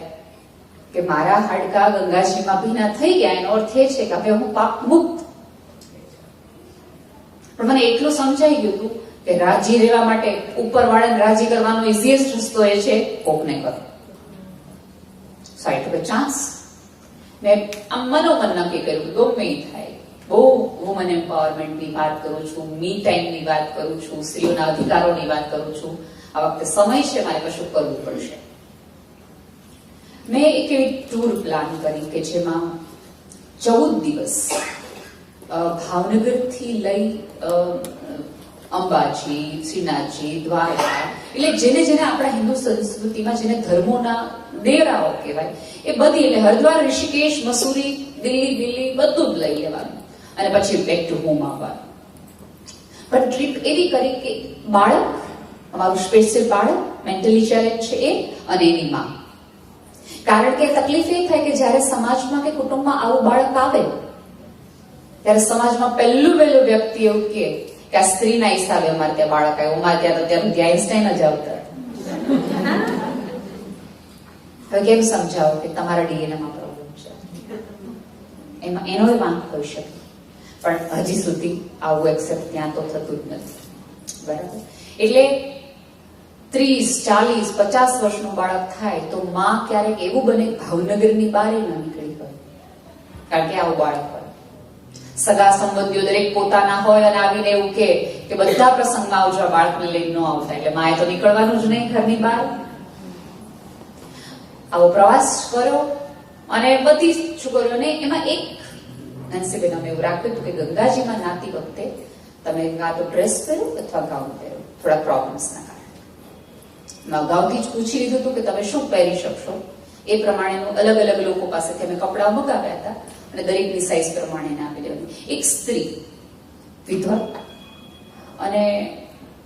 કે મારા હાડકા ગંગાજીમાં ભીના થઈ ગયા, એનો અર્થ એ છે કે હવે હું પાપ મુક્ત. પણ મને એટલું સમજાઈ ગયું હતું કે રાજી રહેવા માટે ઉપરવાળાને રાજી કરવાનો ઇઝીએસ્ટ રસ્તો એ છે કોકને કરો. સો આઈ ટુક અ ચાન્સ. મેં આમ મનોમન નક્કી કર્યું ગમે થાય, બહુ વુમન એમ્પાવરમેન્ટની વાત કરું છું, મી ટાઈમની વાત કરું છું, સ્ત્રીઓના અધિકારોની વાત કરું છું. આ વખતે સમય છે, મારે કશું કરવું પડશે. મેં એક એવી ટૂર પ્લાન કરી કે જેમાં 14 દિવસ ભાવનગરથી લઈ અંબાજી, શ્રીનાથજી, દ્વારકા, એટલે જેને જેને આપણા હિન્દુ સંસ્કૃતિમાં જેને ધર્મોના ડેરાઓ કહેવાય એ બધી, એટલે હરિદ્વાર, ઋષિકેશ, મસૂરી, દિલ્હી બધું જ લઈ લેવાનું અને પછી બેક ટુ હોમ આવવાનું. પણ ટ્રીપ એવી કરી કે બાળક, અમારું સ્પેશિયલ બાળક, મેન્ટલી ચેલેન્જ છે એ, અને એની માં. કારણ કે તકલીફ એ થાય કે જ્યારે સમાજમાં કે કુટુંબમાં આવું બાળક આવે ત્યારે સમાજમાં પહેલું વ્યક્તિ એવું કે આ સ્ત્રીના હિસાબે અમારે ત્યાં બાળક આવ્યું, અમારે ત્યાં તો ત્યાં આઈન્સ્ટાઈન જ આવતા. હવે કેમ સમજાવો કે તમારા ડીએનએમાં પ્રોબ્લેમ છે, એમાં એનો વાંક હોઈ શકે, પણ હજી સુધી આવું એક્સેપ્ટ ત્યાં તો થતું જ નથી. બરાબર? એટલે 30, 40, 50 વર્ષનું બાળક થાય તો માં ક્યારેક એવું બને ભાવનગરની બહાર ન નીકળી હોય, કારણ કે આવું બાળક હોય. સગા સંબંધીઓ દરેક પોતાના હોય અને આવીને એવું કે બધા પ્રસંગમાં આવજો, આ બાળકને લઈને ન આવતા. એટલે માએ તો નીકળવાનું જ નહીં ઘરની બહાર. આવો પ્રવાસ કર્યો અને બધી છોકરીઓને એમાં એક નાનસીબેન અમે એવું રાખ્યું હતું કે ગંગાજીમાં નાતી વખતે તમે કાં તો ડ્રેસ પહેરો અથવા ગાઉન પહેરો, થોડા પ્રોબ્લેમ્સના કારણે. અગાઉથી જ પૂછી લીધું હતું કે તમે શું પહેરી શકશો, એ પ્રમાણેનું અલગ અલગ લોકો પાસેથી અમે કપડાં મગાવ્યા હતા અને દરેકની સાઈઝ પ્રમાણે આપી દેવાની. એક સ્ત્રી વિધવા, અને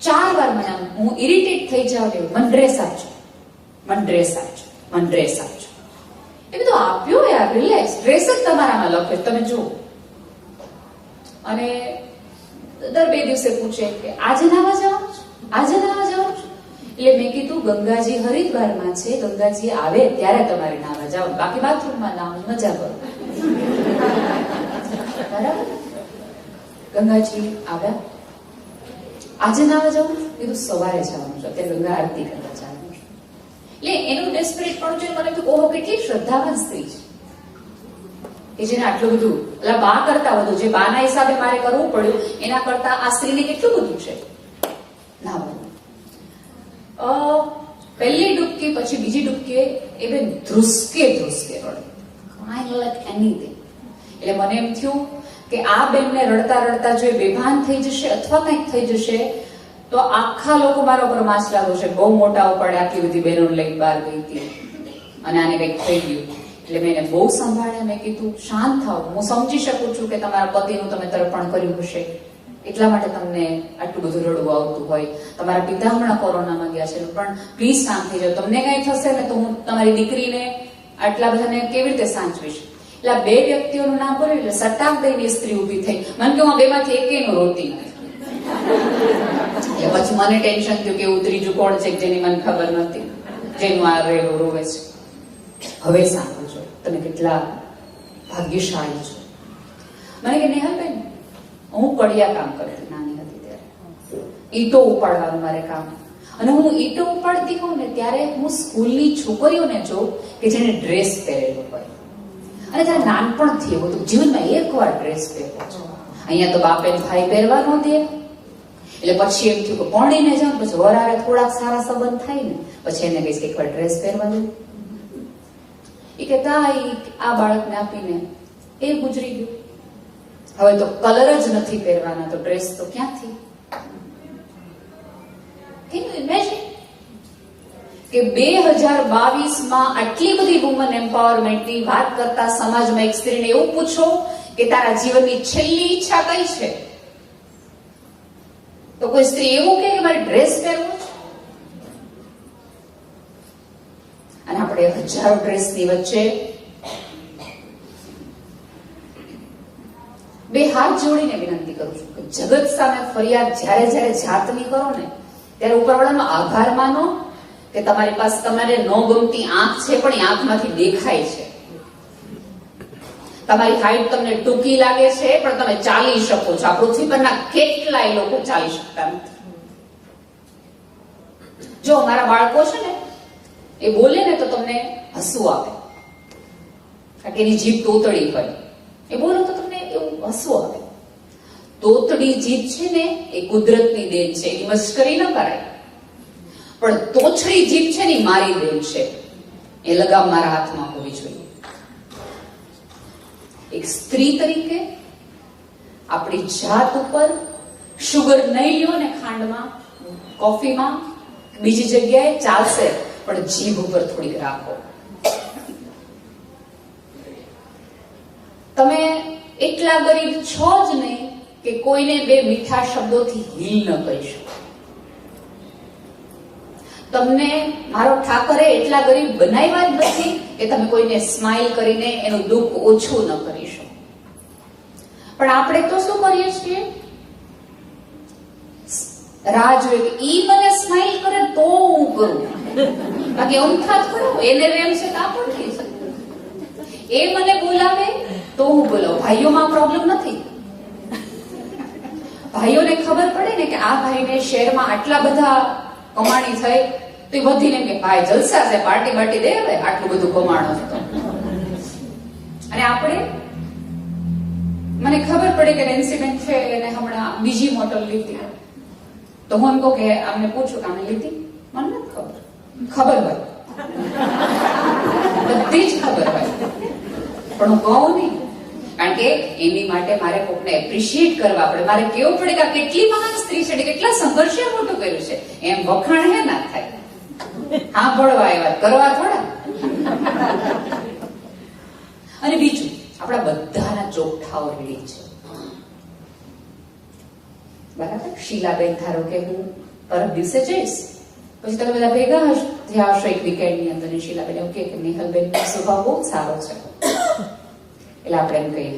4 વાર મને હું ઇરિટેટ થઈ જાઉં એવું, મને ડ્રેસ આપજો, મને ડ્રેસ આપજો, મને ડ્રેસ આપજો. એ બધું આપ્યો યાર, રિલેક્સ, ડ્રેસ જ તમારામાં લખે તમે જુઓ. અને દર 2 દિવસે પૂછે કે આજે નાવા જવાનું છે, આજે નાવા જવાનું છે. એટલે મેં કીધું ગંગાજી હરિદ્વારમાં છે, ગંગાજી આવે ત્યારે તમારે નાવા જાવ, બાકી બાથરૂમમાં નાવ, મજા કરો. બરાબર? ગંગાજી આવ્યા, આજે નાવા જવું, કીધું સવારે જવાનું છે, અત્યારે ગંગા આરતી કરવા જવાનું છે. એટલે એનું ડેસ્પરેટ પણ જોઈને મને તો ઓહો કેટલી શ્રદ્ધાવાન સ્ત્રી છે કે જેને આટલું બધું, એટલે બા કરતા વધુ, જે બાના હિસાબે મારે કરવું પડ્યું એના કરતા આ સ્ત્રીને કેટલું બધું છે નાવાનું. પહેલી ડૂબકી પછી બીજી ડૂબકી એ બેન ધ્રુસકે રડે, કાંઈ લાઈક એનીથિંગ. એટલે મને એમ થયું કે આ બેનને રડતા રડતા જો બેભાન થઈ જશે અથવા કંઈક થઈ જશે તો આખા લોકો મારા ઉપર માછલા થશે, બહુ મોટા પડે, આટલી બધી બહેનો લઈને બહાર ગઈ હતી અને આને કંઈક થઈ ગયું. એટલે મેં એને બહુ સંભાળ્યા. મેં કીધું શાંત થાવ, હું સમજી શકું છું કે તમારા પતિનું તમે તર્પણ કર્યું હશે એટલા માટે તમને આટલું બધું રડવું આવતું હોય, તમારા પિતા હમણાં કોરોનામાં ગયા છે, પણ પ્લીઝ શાંત થઈ જાઓ, તમને કઈ થશે ને તો હું તમારી દીકરીને આટલા બધાને કેવી રીતે સાચવીશ. એટલે આ 2 વ્યક્તિઓનું નામ બોલ્યું એટલે સટાક દઈને સ્ત્રી ઉભી થઈ. મને કે હું 2માંથી એકેયનું રોતી નથી. એટલે પછી મને ટેન્શન થયું કે એવું ત્રીજું કોણ છે જેની મને ખબર નથી, જેનું આ રહેવું રોવે છે. હવે સાંભળજો, તમે કેટલા ભાગ્યશાળી છો. મને કે નેહાલબેન, હું કડિયા કામ કરતી નાની હતી ત્યારે, ઈંટો ઉપાડવાનું મારે કામ, અને હું ઈંટો ઉપાડતી હોઉં ને ત્યારે હું સ્કૂલની છોકરીઓને જોઉં કે જેને ડ્રેસ પહેરેલો હોય, અને ત્યારે નાનપણથી એવું હતું જીવનમાં એકવાર ડ્રેસ પહેરવો છે. અહીંયા તો બાપે ભાઈ પહેરવા ન દે, એટલે પછી એમ થયું કે પરણીને જાઉં પછી વરારે થોડાક સારા સંબંધ થાય ને પછી એને કહીશ કે એકવાર ડ્રેસ પહેરવા દઉં. એ કે આ બાળકને આપીને એ ગુજરી ગયું. હવે તો કલર જ નથી પહેરવાના તો ડ્રેસ તો ક્યાંથી? ઇમેજિન કે 2022માં આટલી બધી વુમન એમ્પાવરમેન્ટની વાત કરતા સમાજમાં એક સ્ત્રીને એવું પૂછો કે તારા જીવનની છેલ્લી ઈચ્છા કઈ છે, તો કોઈ સ્ત્રી એવું કે મારે ડ્રેસ પહેરવો છે. અને આપણે હજારો ડ્રેસની વચ્ચે બે હાથ જોડીને વિનંતી કરું છું કે જગત સામે ફરિયાદ જ્યારે જ્યારે જાતની કરો ને ત્યારે ઉપરવાળાનો આભાર માનો કે તમારી પાસે તમારે ન ગમતી આંખ છે પણ એ આંખમાંથી દેખાય છે. તમારી હાઈટ તમને ટૂંકી લાગે છે પણ તમે ચાલી શકો છો. આ પૃથ્વી પરના કેટલાય લોકો ચાલી શકતા નથી. જો મારા બાળકો છે ને એ બોલે ને તો તમને હસવું આવે, કારણ કે એની જીભ તોતડી હોય. એ બોલો તો તમને એવું હસવું આવે. તોતડી જીભ છે ને એ કુદરતની દેન છે, એની મશ્કરી ન કરાય. પણ તોછડી જીભ છે ને મારી દેન છે, એ લગામ મારા હાથમાં હોવી જોઈએ. એક સ્ત્રી તરીકે આપણી જાત ઉપર શુગર નહીં લ્યો ને ખાંડમાં, કોફીમાં, બીજી જગ્યાએ ચાલશે, પણ જીભ ઉપર થોડીક રાખો. તમે એટલા ગરીબ છો જ નહીં કે કોઈને બે મીઠા શબ્દોથી હીલ ન કરી શકો. તમને મારો ઠાકરે એટલા ગરીબ બનાવ્યા જ નથી કે તમે કોઈને સ્માઇલ કરીને એનું દુઃખ ઓછું ન કરી શકો. પણ આપણે તો શું કરીએ છીએ? રાહ જોઈએ કે ઈ મને સ્માઇલ કરે તો હું કરું, બાકી અમથા થોડો એને રેમ છે તો આપણને એ મને બોલાવે તો હું બોલાવું. ભાઈઓમાં પ્રોબ્લેમ નથી. ભાઈઓને ખબર પડે ને કે આ ભાઈને શહેરમાં આટલા બધા કમાણી થઈ તો એ વધીને કે ભાઈ જલસા છે, પાર્ટી બાર્ટી દે હવે આટલું બધું કમાણો છે તો. અને આપણે મને ખબર પડે કે ઇન્સિડન્ટ છે એને હમણાં બીજી મોટર લીધી તો હું એમ કહું કે આમને પૂછું કે આને લીધી? મને નથી ખબર. ખબર હોય, બધી જ ખબર હોય, પણ હું કહું નહીં. કારણ કે એની માટે મારે કોકને એપ્રિશિએટ કરવા પડે. મારે કેવું પડે કે આ કેટલી મહાન સ્ત્રી છે, કેટલા સંઘર્ષે મોટું કર્યું છે. એમ વખાણ હે ના થાય. હા ભળવા આવ્યા, કરવા થોડા. અને બીજું, આપણા બધાના ચોકઠાઓ રેડી છે, બરાબર? શીલાબેન ધારો કે હું પરમ દિવસે જઈશ, પછી તમે બધા ભેગા થયા હશો એક વીકેન્ડની અંદર. શીલાબેન એવું કે નિહલબેન નો સ્વભાવ બહુ સારો છે, એટલે આપણે એમ કહીએ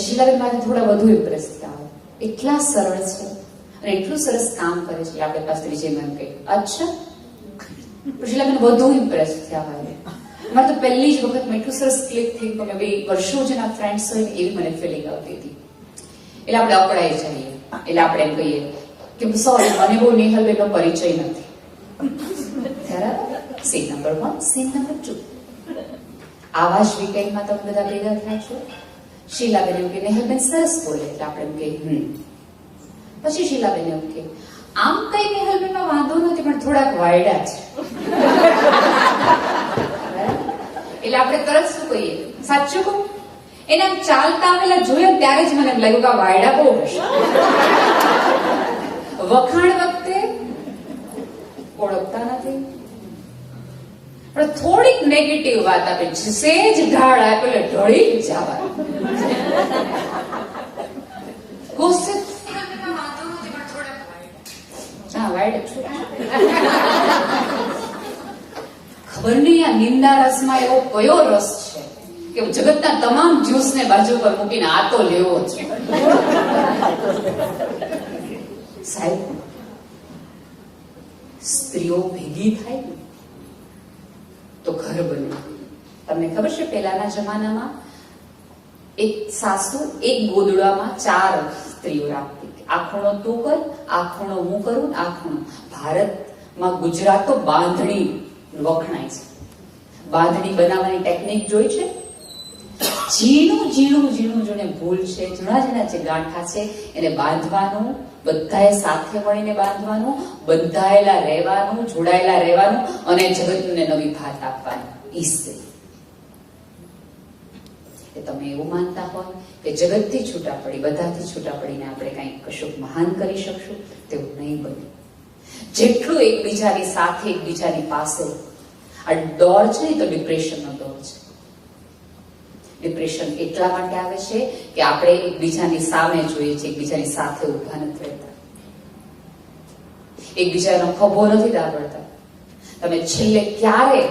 શીલાબેન મારે થોડા વધુ ઇમ્પ્રેસ થયા. એટલા સરળ છે અને એટલું સરસ કામ કરે છે. આપણે પાસે ત્રીજે એમ કહીએ અચ્છા, શીલાબેન વધુ ઇમ્પ્રેસ થયા હોય. મારે તો પહેલી જ વખત મેં એટલું સરસ ક્લિક થઈ કે બે વર્ષો જેના ફ્રેન્ડ્સ હોય એવી મને ફિલિંગ આવતી હતી. એટલે આપણે અકળાઈ જઈએ. એટલે આપણે એમ કહીએ કે સોરી મને બહુ નિહલબેનનો પરિચય નથી. Scene number 1, scene number 2. આવા જ વીકેન્ડમાં તમે બધા ભેગા થયા છો. શીલાબેન એવું કે નિહલબેન સરસ બોલે, એટલે આપણે એમ કહીએ પછી શીલાબેન એવું કે આમ કઈ નિહલબેનમાં વાંધો નથી પણ થોડાક વાયડા છે. એટલે આપણે તરત શું કહીએ? સાચું કહું, એને ચાલતા આવેલા જોયા ત્યારે જ મને એમ લાગ્યું કે આ વાયડા બહુ હશે. વખાણ વખતે ઓળખતા નથી પણ થોડીક નેગેટિવ વાત આપે, સેજ ઢાળ આપે એટલે ઢળી જવા. ગુસ્સે ખબર નહીં આ નિંદા રસમાં એવો કયો રસ છે કે જગતના તમામ જ્યુસને બાજુ પર મૂકીને આ તો લેવો છે. સાહેબ, સ્ત્રીઓ ભેગી થાય તો ઘર બને. તમને ખબર છે પહેલાના જમાનામાં એક સાસુ એક ગોદડામાં 4 સ્ત્રીઓ રાખતી. આ ખૂણો તું કર, આ ખૂણો હું કરું, આ ખૂણો. ભારતમાં ગુજરાત તો બાંધણી વખણાય છે. બાંધણી બનાવવાની ટેકનિક જોઈ છે. ઝીણું ઝીણું ઝીણું જેને ભૂલ છે, ઝીણા ઝીણા જે ગાંઠા છે એને બાંધવાનું, બધાએ સાથે મળીને બાંધવાનું, બંધાયેલા રહેવાનું, જોડાયેલા રહેવાનું અને જગતને નવી ભાત આપવાની. ઈ સ્ત્રી. તમે એવું માનતા હોય કે જગતથી છૂટા પડી, બધાથી છૂટા પડીને આપણે કંઈક કશુંક મહાન કરી શકશું, તેવું નહીં બને. જેટલું એકબીજાની સાથે, એકબીજાની પાસે આ દોર છે તો ડિપ્રેશનનો દોર છે. ડિપ્રેશન એટલા માટે આવે છે કે આપણે એકબીજાની સામે જોઈએ છીએ, એકબીજાની સાથે ઉભા નથી રહેતા, એકબીજાનો ખભો નથી દાબડતા. તમે છેલ્લે ક્યારે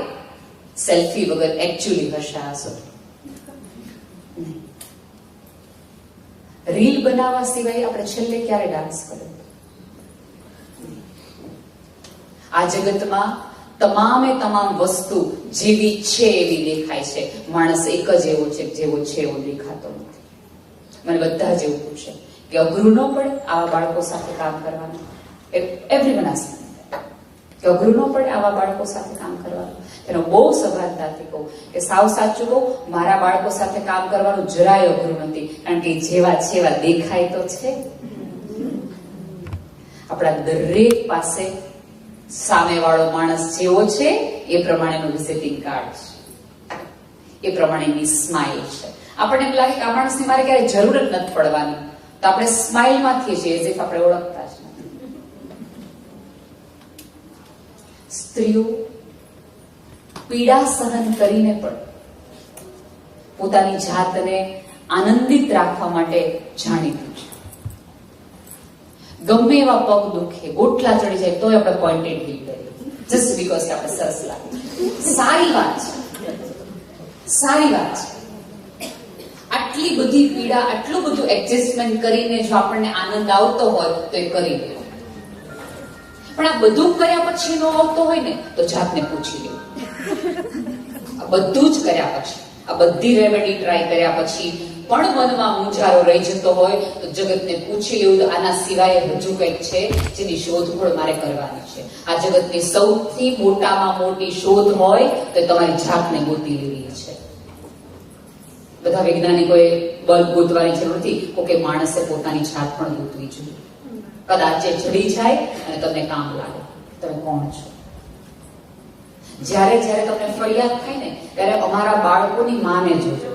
સેલ્ફી વગર એકચ્યુઅલી હસા હશો? રીલ બનાવવા સિવાય આપણે છેલ્લે ક્યારે ડાન્સ કર્યો? આ જગતમાં તમામે તમામ વસ્તુ જેવી છે એવી દેખાય છે. માણસ એક જ એવો છે જેવો છે એવો દેખાતો નથી. મને બધા જ એવું પૂછે કે અઘરું ન પડે આવા બાળકો સાથે કામ કરવાનું? એવરીવન આસ્ક કે અઘરું ન પડે આવા બાળકો સાથે કામ કરવાનું? એનો બહુ સભાનતાથી કહું કે સાવ સાચું કહું, મારા બાળકો સાથે કામ કરવાનું જરાય અઘરું નથી, કારણ કે જેવા છે એવા દેખાય તો છે. આપણા દરેક પાસે સામેવાળો માણસ જેવો છે એ પ્રમાણેનું વિઝિટિંગ કાર્ડ છે, એ પ્રમાણેની સ્માઇલ છે. આપણને એમ લાગે કે આ માણસની મારે ક્યારે જરૂર જ નથી પડવાની, તો આપણે સ્માઇલમાંથી છીએ એઝ ઇફ આપણે ઓળખતા જ નથી. સ્ત્રીઓ પીડા સહન કરીને પણ પોતાની જાતને આનંદિત રાખવા માટે જાણીતું છે. ગમે એવા પગ દુખે, ગોટલા ચડી જાય તોય આપણે પોઇન્ટેડ હીલ કરીએ, જસ્ટ બીકોઝ આપણે સરસ લાગે. સારી વાત છે, સારી વાત છે. આટલી બધી પીડા, આટલું બધું એડજસ્ટમેન્ટ કરીને જો આપણને આનંદ આવતો હોય તો એ કરી લેવું. પણ આ બધું કર્યા પછી નો આવતો હોય ને તો જાતને પૂછી લેવું. આ બધું જ કર્યા પછી, આ બધી રેમેડી ટ્રાય કર્યા પછી પણ મનમાં મૂંઝારો રહી જતો હોય તો જગતને પૂછી લેવું આના સિવાય હજુ કંઈક છે જેની શોધખોળ મારે કરવાની છે. આ જગતની સૌથી મોટામાં મોટી શોધ હોય તો તમારી જાતને ગોતી લેવી છે. બધા વૈજ્ઞાનિકોએ બલ્બ ગોતવાની જરૂર નથી, કોકે માણસે પોતાની જાત પણ ગોતવી જોઈએ. કદાચ એ જડી જાય અને તમને કામ લાગે. તમે કોણ છો? જ્યારે જ્યારે તમને ફરિયાદ થાય ને ત્યારે અમારા બાળકોની માને જોજો,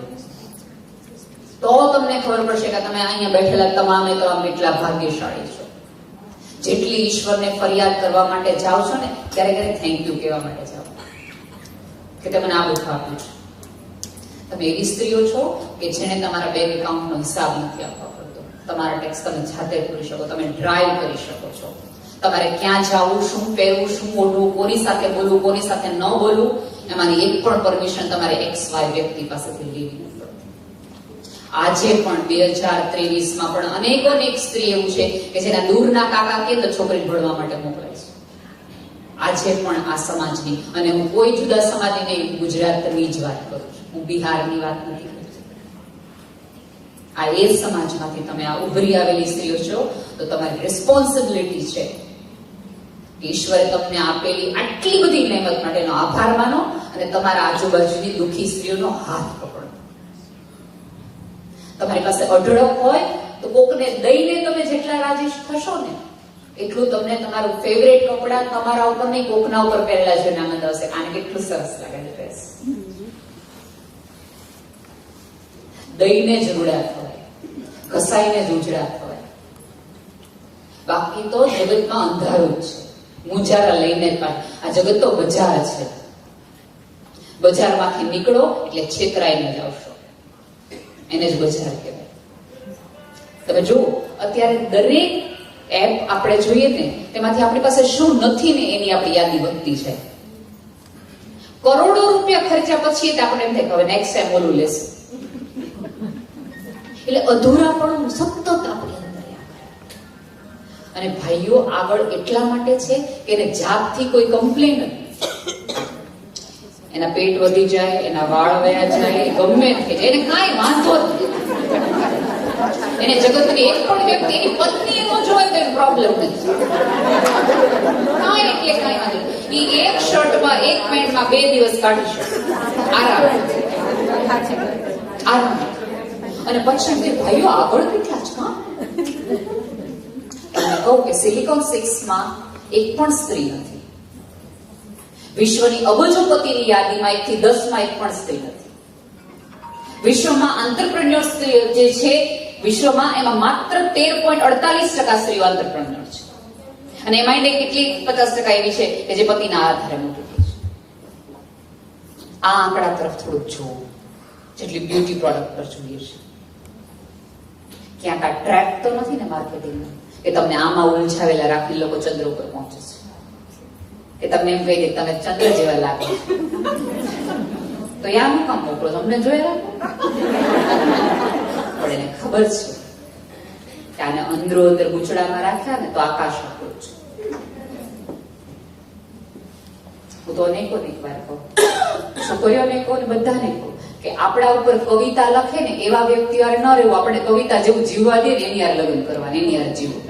તો તમને ખબર પડશે કે તમે અહીંયા બેઠેલા તમામે તમામ કેટલા ભાગ્યશાળી છો. જેટલી ઈશ્વરને ફરિયાદ કરવા માટે જાઓ છો ને ત્યારે ક્યારે થેન્ક યુ કહેવા માટે જાઓ કે તમે આ બધું આપ્યું છે. તમે એવી સ્ત્રીઓ છો કે જેને તમારા બેંક એકાઉન્ટનો હિસાબ નથી આપવા પડતો. તમારા ટેક્સ તમે જાતે ભરી શકો, તમે ડ્રાઈવ કરી શકો છો. તમારે ક્યાં જવું, શું પહેરવું, શું ઓઢવું, કોની સાથે બોલવું, કોની સાથે ન બોલવું, એમાંની એક પણ પરમિશન તમારે XY વ્યક્તિ પાસેથી લેવી નથી. આજે પણ 2023માં પણ અનેક સ્ત્રી એવું છે કે જેના દૂરના કાકા કે તો છોકરી ભણવા માટે મોકલે છે. આજે પણ આ સમાજની, અને હું કોઈ જુદા સમાજની નહીં, ગુજરાતની જ વાત કરું છું, હું બિહારની વાત નથી કરતી. આ એ સમાજમાંથી તમે આ ઉભરી આવેલી સ્ત્રીઓ છો તો તમારી રિસ્પોન્સિબિલિટી છે કે ઈશ્વરે તમને આપેલી આટલી બધી મહેનત માટેનો આભાર માનો અને તમારા આજુબાજુની દુઃખી સ્ત્રીઓનો હાથ પકડો. તમારી પાસે અઢળક હોય તો કોકને દઈને તમે જેટલા રાજી થશો ને એટલું તમને તમારું ફેવરેટ કપડા તમારા ઉપર નહીં કોકના ઉપર પહેરેલા જોઈને આનંદ આવશે. આને કેટલું સરસ લાગે ડ્રેસ. દઈને જ રૂડા થવાય, ઘસાઈને જ ઉજળા થવાય. બાકી તો જગતમાં અંધારું જ છે, મુંજારા લઈને પણ. આ જગત તો બજાર છે. બજારમાંથી નીકળો એટલે છેતરાઈને જ આવશો, એને જ બજાર કહેવાય. તમે જુઓ અત્યારે દરેક એપ આપણે જોઈએ ને તેમાંથી આપણી પાસે શું નથી ને એની આપણી યાદી વધતી છે. કરોડો રૂપિયા ખર્ચ્યા પછી આપણે એમ થાય કે હવે નેક્સ્ટ ટાઈમ ઓલું લેશું. એટલે અધૂરાપણું સતત આપણી અંદર. અને ભાઈઓ આગળ એટલા માટે છે કે એને જાતથી કોઈ કમ્પ્લેન નથી. એના પેટ વધી જાય, એના વાળ વયા જાય, ગમે તે એને કાંઈ વાંધો નથી. એને જગતની એક પણ વ્યક્તિ એની પત્ની એનો જોવે તો પ્રોબ્લેમ નથી. કાંઈ એટલે કાંઈ વાંધો નહીં. એ એક શર્ટમાં એક પેન્ટમાં 2 દિવસ કાઢી શકે આરામ. આરામ. અને પછી એમ કે ભાઈઓ આગળ કેટલા છે હા. તમને કહું કે સિલિકોન 6 માં એક પણ સ્ત્રી નથી. વિશ્વની અબજોપતિની યાદીમાં 1 થી 10 માં એક પણ સ્ત્રી નથી. વિશ્વમાં આંતરપ્રેન્યોર સ્ત્રીઓ જે છે વિશ્વમાં એમાં માત્ર 13.48% સ્ત્રીઓ આંતરપ્રેન્યોર છે. અને એમાં કેટલી 50% એવી છે કે જે પતિના આધારે મોટી થઈ છે. આ આંકડા તરફ થોડુંક જોવું જેટલી બ્યુટી પ્રોડક્ટ પર જોઈએ છે. ક્યાંક આ ટ્રેપ તો નથી ને માર્કેટિંગનો કે તમને આમાં ઉલઝાવેલા રાખી લોકો ચંદ્ર ઉપર પહોંચે છે, કે તમને એમ કહી દે તમે ચંદ્ર જેવા લાગે તો યા હું કામ મોકલો તમને જોઈ રાખો. પણ એને ખબર છે કે આને અંદરો અંદર ગૂંચડામાં રાખ્યા ને તો આકાશ આપણું છે. હું તો અનેકો વાર કહું, છોકરીઓને કહું ને બધાને કહું કે આપણા ઉપર કવિતા લખે ને એવા વ્યક્તિ યાર ન રહેવું. આપણે કવિતા જેવું જીવવા દે ને એની યાર લગ્ન કરવાની, એની યાર જીવવું.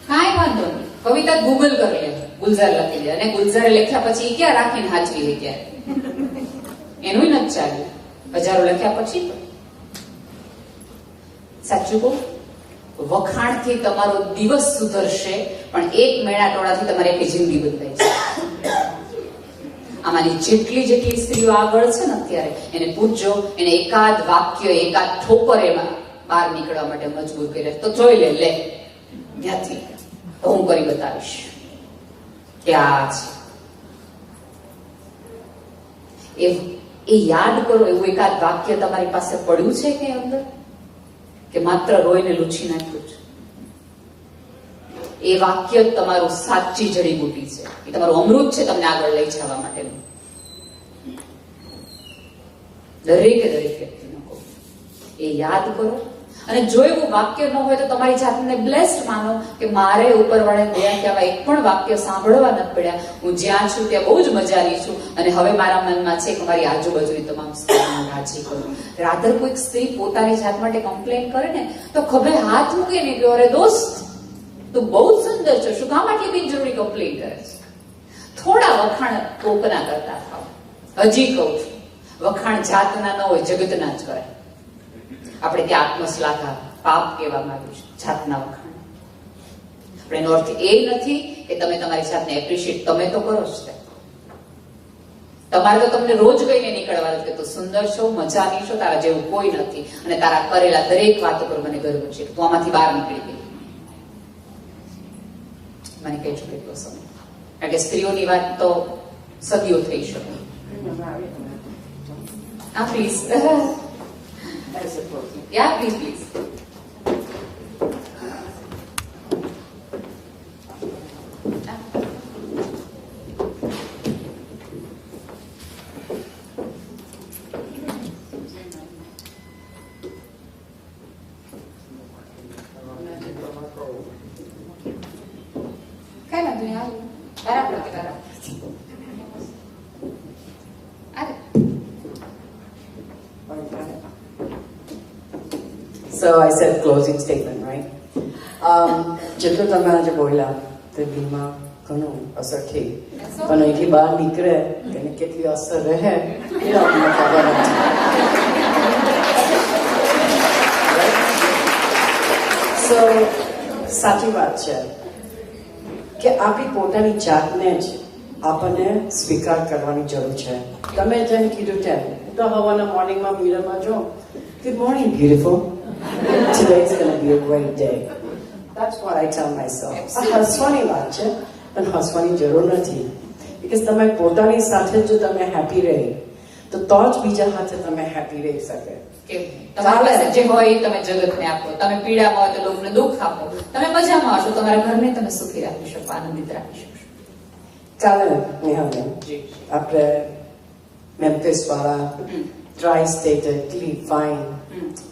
કાંઈ વાંધો નહીં, કવિતા ગૂગલ કરી લે, ગુલઝાર લખી લે, અને ગુલઝારે લખ્યા પછી ક્યાં રાખીને હાચવી લે ક્યારે એનું નથી ચાલ્યું. હજારો લખ્યા પછી સાચું કહું, વખાણથી તમારો દિવસ સુધરશે પણ એક મેળા ટોળાથી તમારી આખી જિંદગી બદલાય છે. આમાંની જેટલી સ્ત્રીઓ આગળ છે ને અત્યારે એને પૂછજો, એને એકાદ વાક્ય એકાદ ઠોકર એમાં બહાર નીકળવા માટે મજબૂર કરે તો જોઈ લે ત્યાંથી તો હું કરી બતાવીશ કે આ છે. એ યાદ કરો, એવું એકાદ વાક્ય તમારી પાસે પડ્યું છે કે અંદર, કે માત્ર રોઈને લૂછી નાખ્યું છે? એ વાક્ય તમારું સાચી જડીબુટી છે, એ તમારું અમૃત છે તમને આગળ લઈ જવા માટેનું. દરેકે વ્યક્તિને કહો એ યાદ કરો. અને જો એવું વાક્ય ન હોય તો તમારી જાતને બ્લેસ્ડ માનો કે મારે ઉપરવાળાને દયા કહેવા એક પણ વાક્ય સાંભળવા નથી પડ્યા. હું જ્યાં છું ત્યાં બહુ જ મજાની છું અને હવે મારા મનમાં છે કે મારી આજુબાજુની તમામ સ્ત્રીઓને રાજી કરું. રાધર કોઈક સ્ત્રી પોતાની જાત માટે કમ્પ્લેન કરે ને તો ખભે હાથ મૂકે ને કે અરે દોસ્ત તું બહુ જ સુંદર છે, શું કામ આટલી બિનજરૂરી કમ્પ્લેન કરે છે? થોડા વખાણ કોકના કરતા થાવ. હજી કહું છું, વખાણ જાતના ન હોય, જગતના જ કરે. આપણે ત્યાં આત્મશ્લાઘા પાપ કહેવામાં આવ્યું છે, જાતના વખાણ. આપણે એનો અર્થ એ નથી કે તમે તમારી જાતને એપ્રિશિએટ તમે તો કરો જ. તમારે તો તમને રોજ કહીને નીકળવાનું કે તું સુંદર છો, મજાની છો, તારા જેવું કોઈ નથી અને તારા કરેલા દરેક વાતો પર મને ગર્વ છે, તું આમાંથી બહાર નીકળી ગઈ. મને કહેજો કેટલો સમય, કારણ કે સ્ત્રીઓની વાત તો સદીઓ થઈ શકે. હા please, yeah please. So I said closing statement, right? જેટલું તમે આજે બોલ્યા તે દિલમાં ઘણું અસર થઈ, પણ અહીંથી બહાર નીકળે તેને કેટલી અસર રહે એ આપણને ખબર નથી. So સાચી વાત છે કે આપણી પોતાની જાતને જ આપણને સ્વીકાર કરવાની જરૂર છે. તમે જેમ કીધું તેમ તો હવાના મોર્નિંગમાં મિરરમાં જો, good morning beautiful, today's going to be a great day. That's what I tell myself. હસવાની વાત છે પણ હસવાની જરૂર નથી, because તમે પોતાની સાથે જો તમે હેપી રહી તો જ બીજા સાથે તમે હેપી રહી શકે. તમારી પાસે જે હોય એ તમે જગતને આપો. તમે પીડામાં હોય તો લોકોને દુઃખ આપો. તમે મજામાં હશો તમારા ઘરને તમે સુખી રાખી શકો, આનંદિત રાખી શકો. ચાલે નિહાને આપણે મેમ્ફિસ વાળા ટ્રાય સ્ટેટલી ફાઇન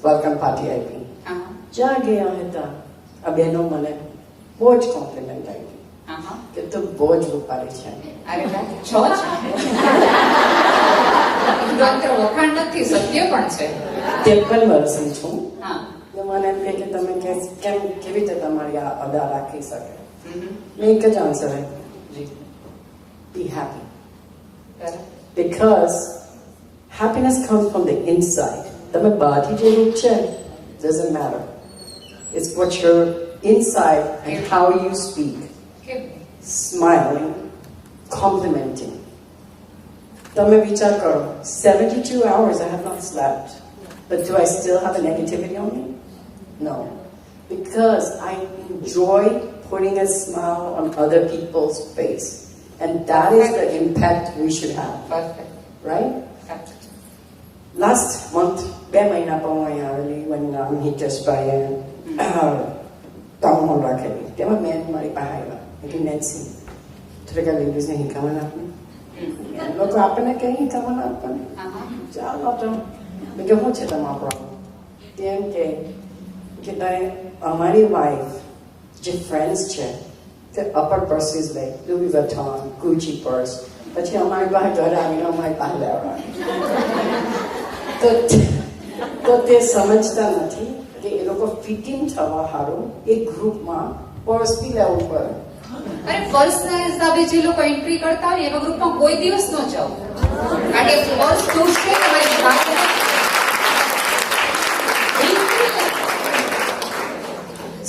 વેલકમ પાર્ટી આપી. જ્યાં ગયા હતા આ બહેનો મને બહુ જ કોમ્પ્લિમેન્ટ આપી કે તું બહુ જ રૂપાળી છે. અરે છો વખાણ નથી, સત્ય પણ છે. 53 વર્ષની છું. હા, મને એમ કે તમે કેમ કેવી રીતે તમારી આ અદા રાખી શકે? મેં એક જ આન્સર આપ્યો, be happy. Because Happiness comes from the inside. તમે બહારથી જે રૂપ છે, doesn't matter. It's what you're inside and how you speak. Smiling, complimenting. તમે વિચાર કરો, 72 hours I have not slept. But do I still have a negativity on me? No. Because I enjoy putting a smile on other people's face. And that is the impact we should have. Perfect. Right? Last month, 2 મહિના પણ હું અહીંયા આવેલી when હિતેશભાઈએ town hall રાખેલી. તેમાં મેં મારી પાસે આવ્યા એટલે નેન્સી થોડીક લેડીઝને હિંકાવાના આપને લોકો આપણને કઈ હિંકાવાના આપને ચાલો તો મેં કે શું છે તમારો પ્રોબ્લેમ? તેમ કે તમે અમારી વાઈફ જે ફ્રેન્ડ્સ છે તે અપર પર્સીસ લે, લુઈ વોઇટન, ગુચી પર્સ, પછી અમારી પાસે ઘરે આવીને અમારી પાસે લેવડાવે. તો તે સમજતા નથી કે એ લોકો ફિટિંગ થવા સારું એક ગ્રુપમાં પર્સ બી લેવું પડે. અરે પર્સના હિસાબે જે લોકો એન્ટ્રી કરતા હોય એવા ગ્રુપમાં કોઈ દિવસ ન જાઓ, કારણ કે પર્સ તૂટશે તમારી સાથે.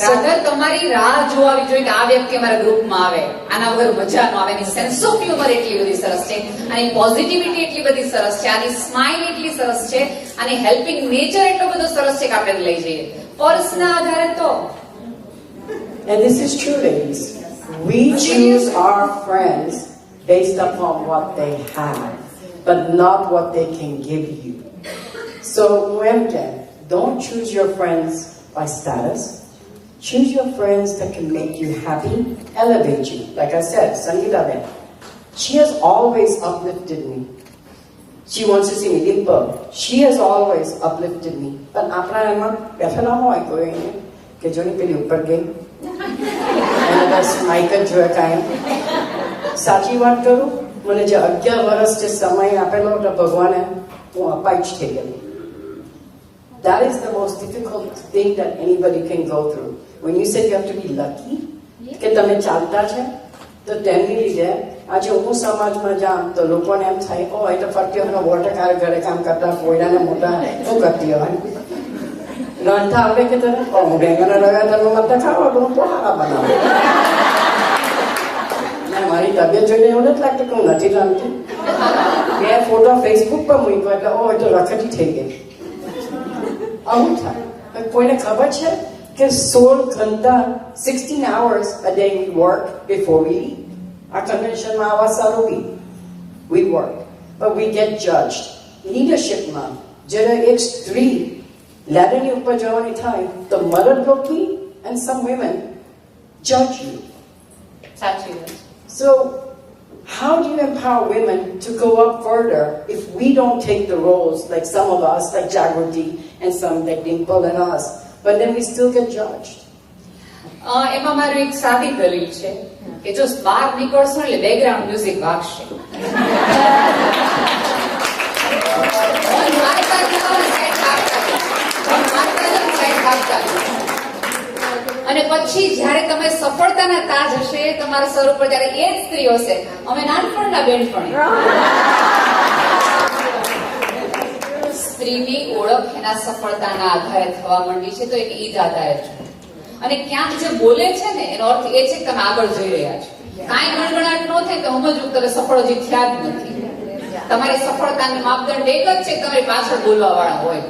રાધર તમારી રાહ જોવી જોઈએ કે આ વ્યક્તિ અમારા ગ્રુપમાં આવે, આના વગર મજા ન આવે. એની સેન્સ ઓફ હ્યુમર એટલી બધી સરસ છે, આની પોઝિટિવિટી એટલી બધી સરસ છે, આની સ્માઇલ એટલી સરસ છે, આની હેલ્પિંગ નેચર એટલો બધો સરસ છે કે આપણે લઈ જઈએ. પર્સના આધારે તો And this is true, ladies. We choose our friends based upon what they have, but not what they can give you. So, don't choose your friends by status. Choose your friends that can make you happy, elevate you. Like I said, Sangeeta Ben, she has always uplifted me. She wants to see me dimple. She has always uplifted me. But આપણા એમાં બેઠેલા હોય કોઈ કે જોની પેલી ઉપર ગઈ અને બસ માઇક જ જોયે કાયમ. સાચી વાત કરું, મને જે 11 વર્ષ જે સમય આપેલો હતો ભગવાને, હું અપાઈચ થઈ ગયેલી. That is the most difficult thing that anybody can go through. When you said you have to be lucky, કે તમે ચાલતા છે, તો તેમની લીધે આજે હું સમાજમાં જામ તો લોકોને એમ થાય, ઓ એ તો ફરતી હોય વોટર કાર ઘરે કામ કરતા કોયડાને મોટા શું કરતી હોય રાંધતા આવે કે તને હું બેંગના લગા તમે મત ખાવા તો હું પોહારા બનાવું. મારી તબિયત જોઈને એવું નથી લાગતું કે હું નથી રાંધતી. મેં ફોટો ફેસબુક પર મૂક્યો એટલે ઓ એ તો રખડી થઈ ગઈ. આવું થાય. કોઈને ખબર છે કે 16 ઘંટા 16 hours a day we work before we eat. આ કન્વેન્શનમાં આવા સારું બી we work, but we get judged. લીડરશિપમાં જ્યારે એક સ્ત્રી લેડરની ઉપર જવાની થાય તો મર્દ લોકો and some women judge you. સાચી વાત. So how do you empower women to go up further if we don't take the roles like some of us, like Jagruti and some like Dimple and us, but then we still get judged? એમાં મારું એક સાદી દલીલ છે કે જો બહાર નીકળશો એટલે બેકગ્રાઉન્ડ મ્યુઝિક વાગશે. અને પછી જ્યારે તમે સફળતાના તાજ હશે તમારા સર ઉપર, ત્યારે એ જ સ્ત્રીઓ છે અમે નાનપણના બેનપણી. સ્ત્રીની ઓળખ એના સફળતાના આધારે થવા માંડી છે, તો એક ઈ જ આધારે છે. અને ક્યાંક જે બોલે છે ને એનો અર્થ એ છે કે તમે આગળ જઈ રહ્યા છો. કાંઈ ગણગણાટ ન થાય તો સમજવું તમે સફળ હજી થયા જ નથી. તમારી સફળતાની માપદંડ એક જ છે કે તમારી પાછળ બોલવા વાળા હોય.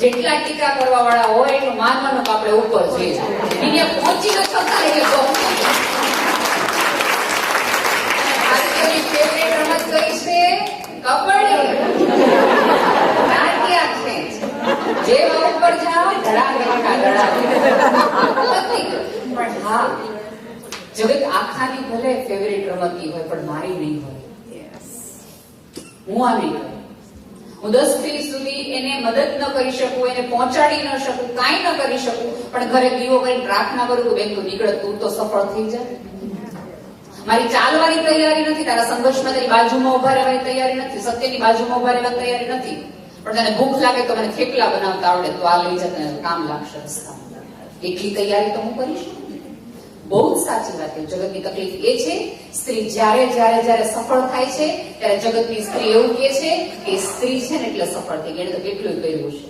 જેટલા ટીકા કરવા વાળા હોય એટલું માનવાનું કે આપણે ઉપર છીએ. અહીંયા પહોંચી ન શકતા એટલે ભારતીયોની ફેવરેટ રમત કઈ છે? કબડ્ડી. નાટ્યા ખેંચ. જે ઉપર જાઓ પણ હા, જગત આખાની ભલે ફેવરેટ રમતી હોય પણ મારી નહીં હોય. હું આ નહીં કરું. હું 10 પેઢી સુધી એને મદદ ન કરી શકું, એને પહોંચાડી ન શકું, કાંઈ ન કરી શકું, પણ ઘરે દીવો કરીને પ્રાર્થના કરું કે બેન તું નીકળ, તું તો સફળ થઈ જાય. મારી ચાલવાની તૈયારી નથી, તારા સંઘર્ષમાં તારી બાજુમાં ઉભા રહેવાની તૈયારી નથી, સત્યની બાજુમાં ઉભા રહેવાની તૈયારી નથી, પણ તને ભૂખ લાગે તો મને થેપલા બનાવતા આવડે તો આ લઈ જતા કામ લાગશે રસ્તામાં. એટલી તૈયારી તો હું કરીશ. બહુ જ સાચી વાત કહી. જગતની તકલીફ એ છે, સ્ત્રી જ્યારે સફળ થાય છે ત્યારે જગતની સ્ત્રી એવું કહે છે કે સ્ત્રી છે ને એટલે સફળ થઈ ગઈ, એને તો કેટલું કર્યું છે.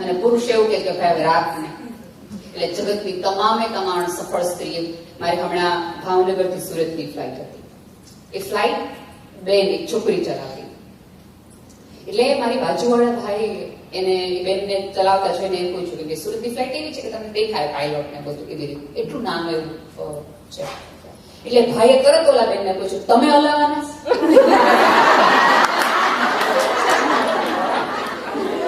અને પુરુષ એવું કે ભાઈ હવે રાખ ને. એટલે જગતની તમામ સફળ સ્ત્રી, મારી હમણાં ભાવનગરથી સુરતની ફ્લાઇટ હતી. એ ફ્લાઇટ બેન એક છોકરી ચલાવતી. એટલે મારી બાજુવાળા ભાઈ એને બેનને ચલાવતા જોઈને એમ પૂછ્યું કે સુરતની ફ્લાઇટ એવી છે કે તમને દેખાય પાયલોટ ને બધું એવી રીતે, એટલું નાનું એવું છે. એટલે ભાઈએ તરત ઓલા બેનને પૂછ્યું, તમે હલાવવાના?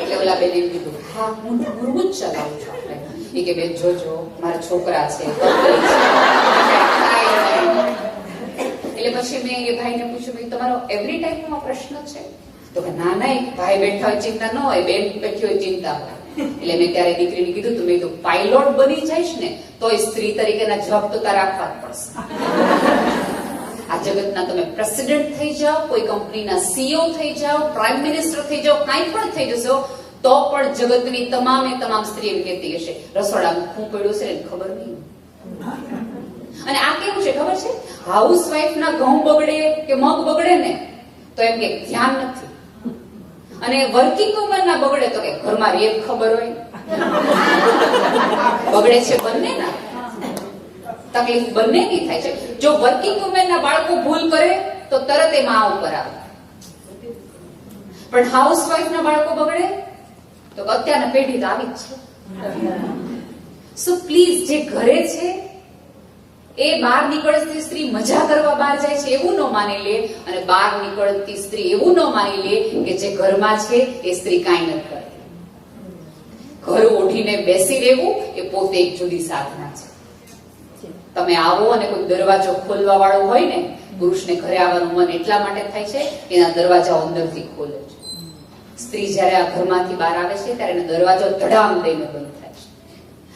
એટલે ઓલા બેન એમ કીધું, હા હું જ ચલાવું છું. એ કે બેન જોજો મારા છોકરા છે. એટલે પછી મેં એ ભાઈને પૂછ્યું, ભાઈ તમારો એવરી ટાઈમ નો પ્રશ્ન છે? તો કે ના ના, ભાઈ બેઠા હોય ચિંતા ન હોય, બેન બેઠી હોય ચિંતા હોય. એટલે મેં ત્યારે દીકરીને કીધું, તું મેં તો પાયલોટ બની જઈશ ને તોય સ્ત્રી તરીકેના જવાબ તો તારે આપવા જ પડશે. આ જગતના તમે પ્રેસિડેન્ટ થઈ જાઓ, કોઈ કંપનીના સીઈઓ થઈ જાઓ, પ્રાઇમ મિનિસ્ટર થઈ જાઓ, કાંઈ પણ થઈ જશો તો પણ જગતની તમામ સ્ત્રી એમ કહેતી હશે, રસોડામાં શું પડ્યું છે એને ખબર નહીં. અને આ કેવું છે ખબર છે? હાઉસવાઈફ ના ઘઉં બગડે કે મગ બગડે ને તો એમ કે ધ્યાન નથી, અને વર્કિંગ વુમન ના બગડે તો કે ઘરમાં રેપ ખબર હોય. બગડે છે બંને ના, તકલીફ બંનેની થાય છે. જો વર્કિંગ વુમેન ના બાળકો ભૂલ કરે તો તરત એ મા ઉપર આવે, પણ હાઉસવાઈફ ના બાળકો બગડે તો અત્યારના પેઢી તો આવી જ છે. સો પ્લીઝ, જે ઘરે છે એ બહાર નીકળતી સ્ત્રી મજા કરવા બહાર જાય છે એવું ન માની લે, અને બહાર નીકળતી સ્ત્રી એવું ન માની લે કે જે ઘરમાં છે એ સ્ત્રી કાંઈ નથી કરતી. ઘર ઓઢીને બેસી રહેવું એ પોતે એક જુદી સાધના છે. તમે આવો અને કોઈ દરવાજો ખોલવા વાળો હોય ને, પુરુષને ઘરે આવવાનું મન એટલા માટે થાય છે એના દરવાજા અંદરથી ખોલે છે. સ્ત્રી જયારે આ ઘરમાંથી બહાર આવે છે ત્યારે એનો દરવાજો ધડામ દઈને બંધ થાય છે.